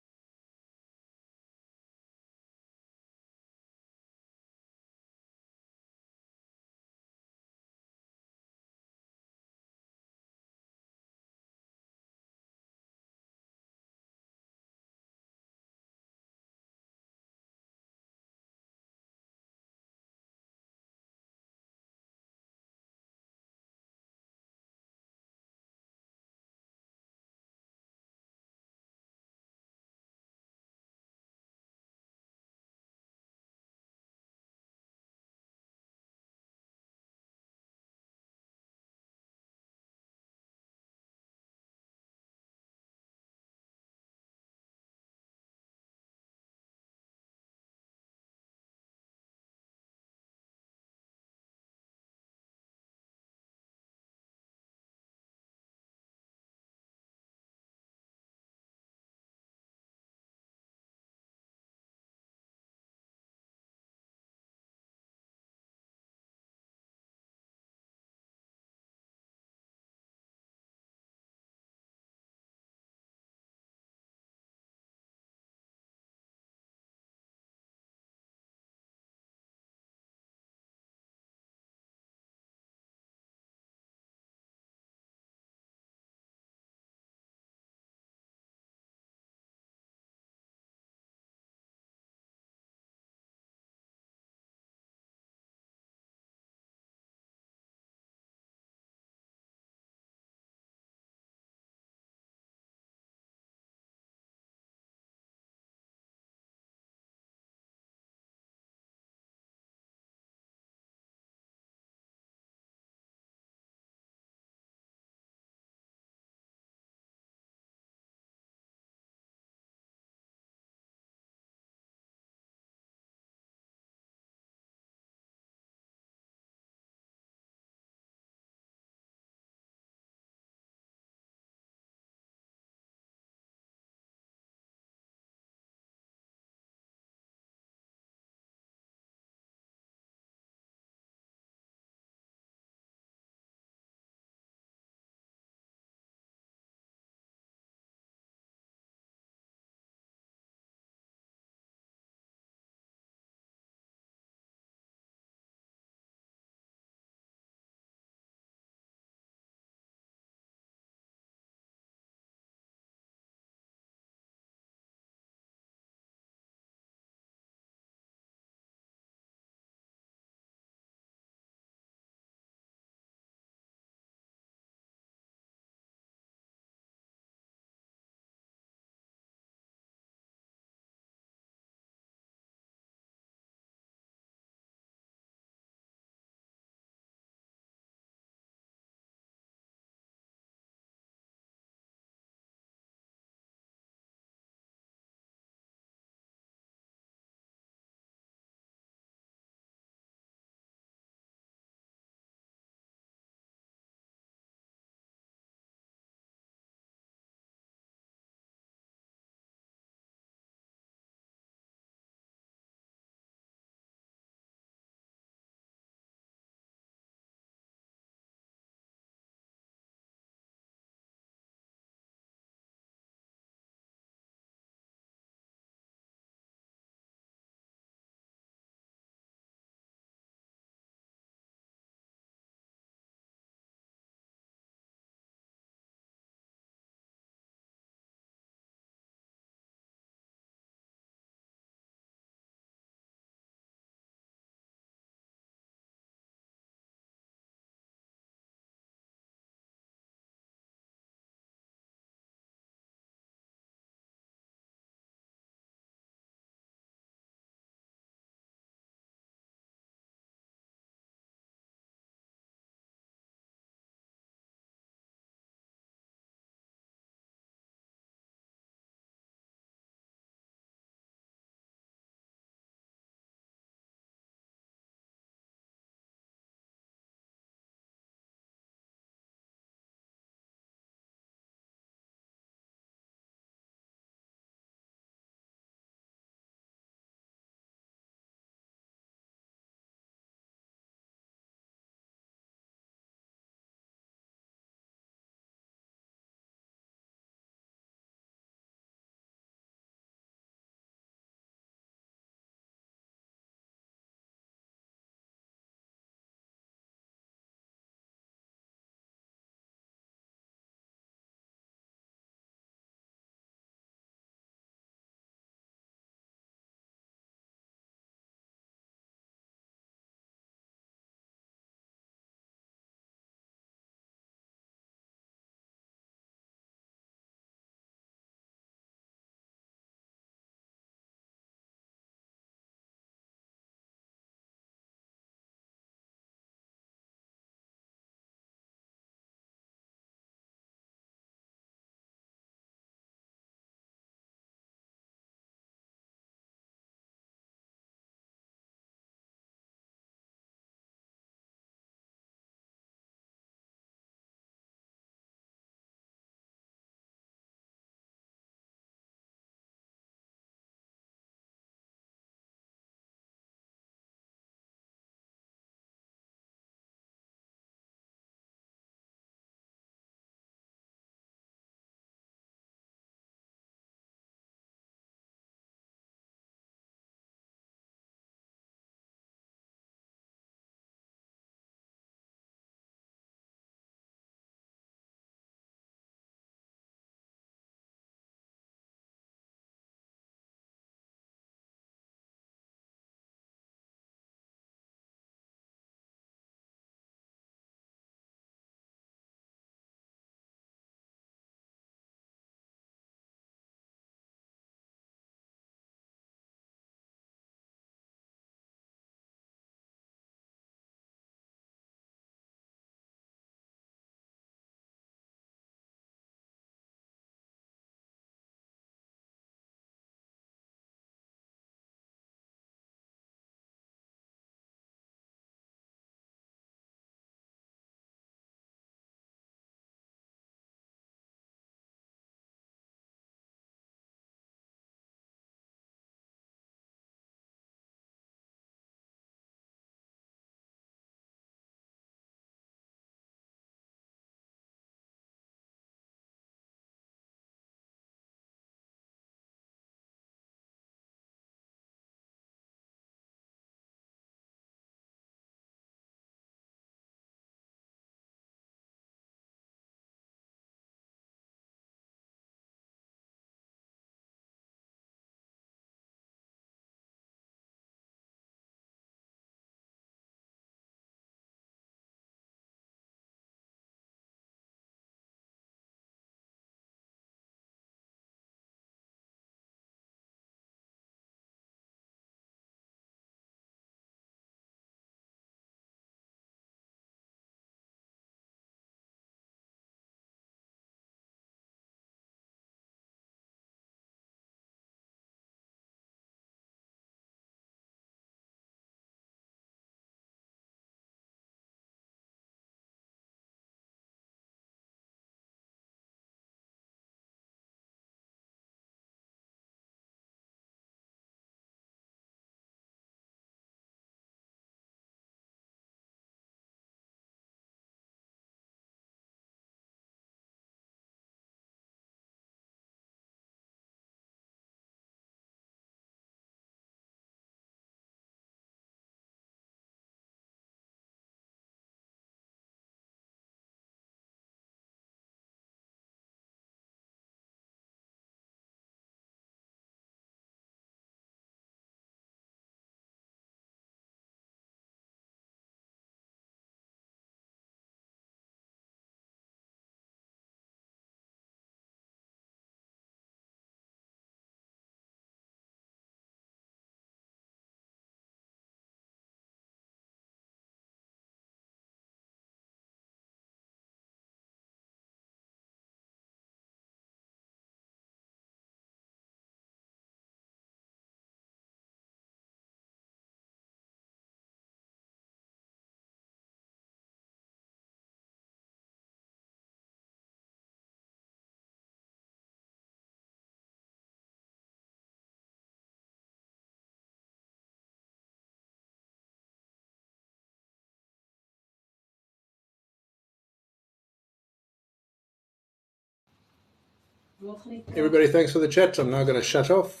Everybody, thanks for the chat. I'm now going to shut off.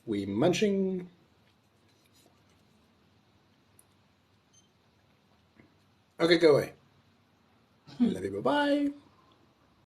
We munching. Okay, go away. Love you. Bye-bye.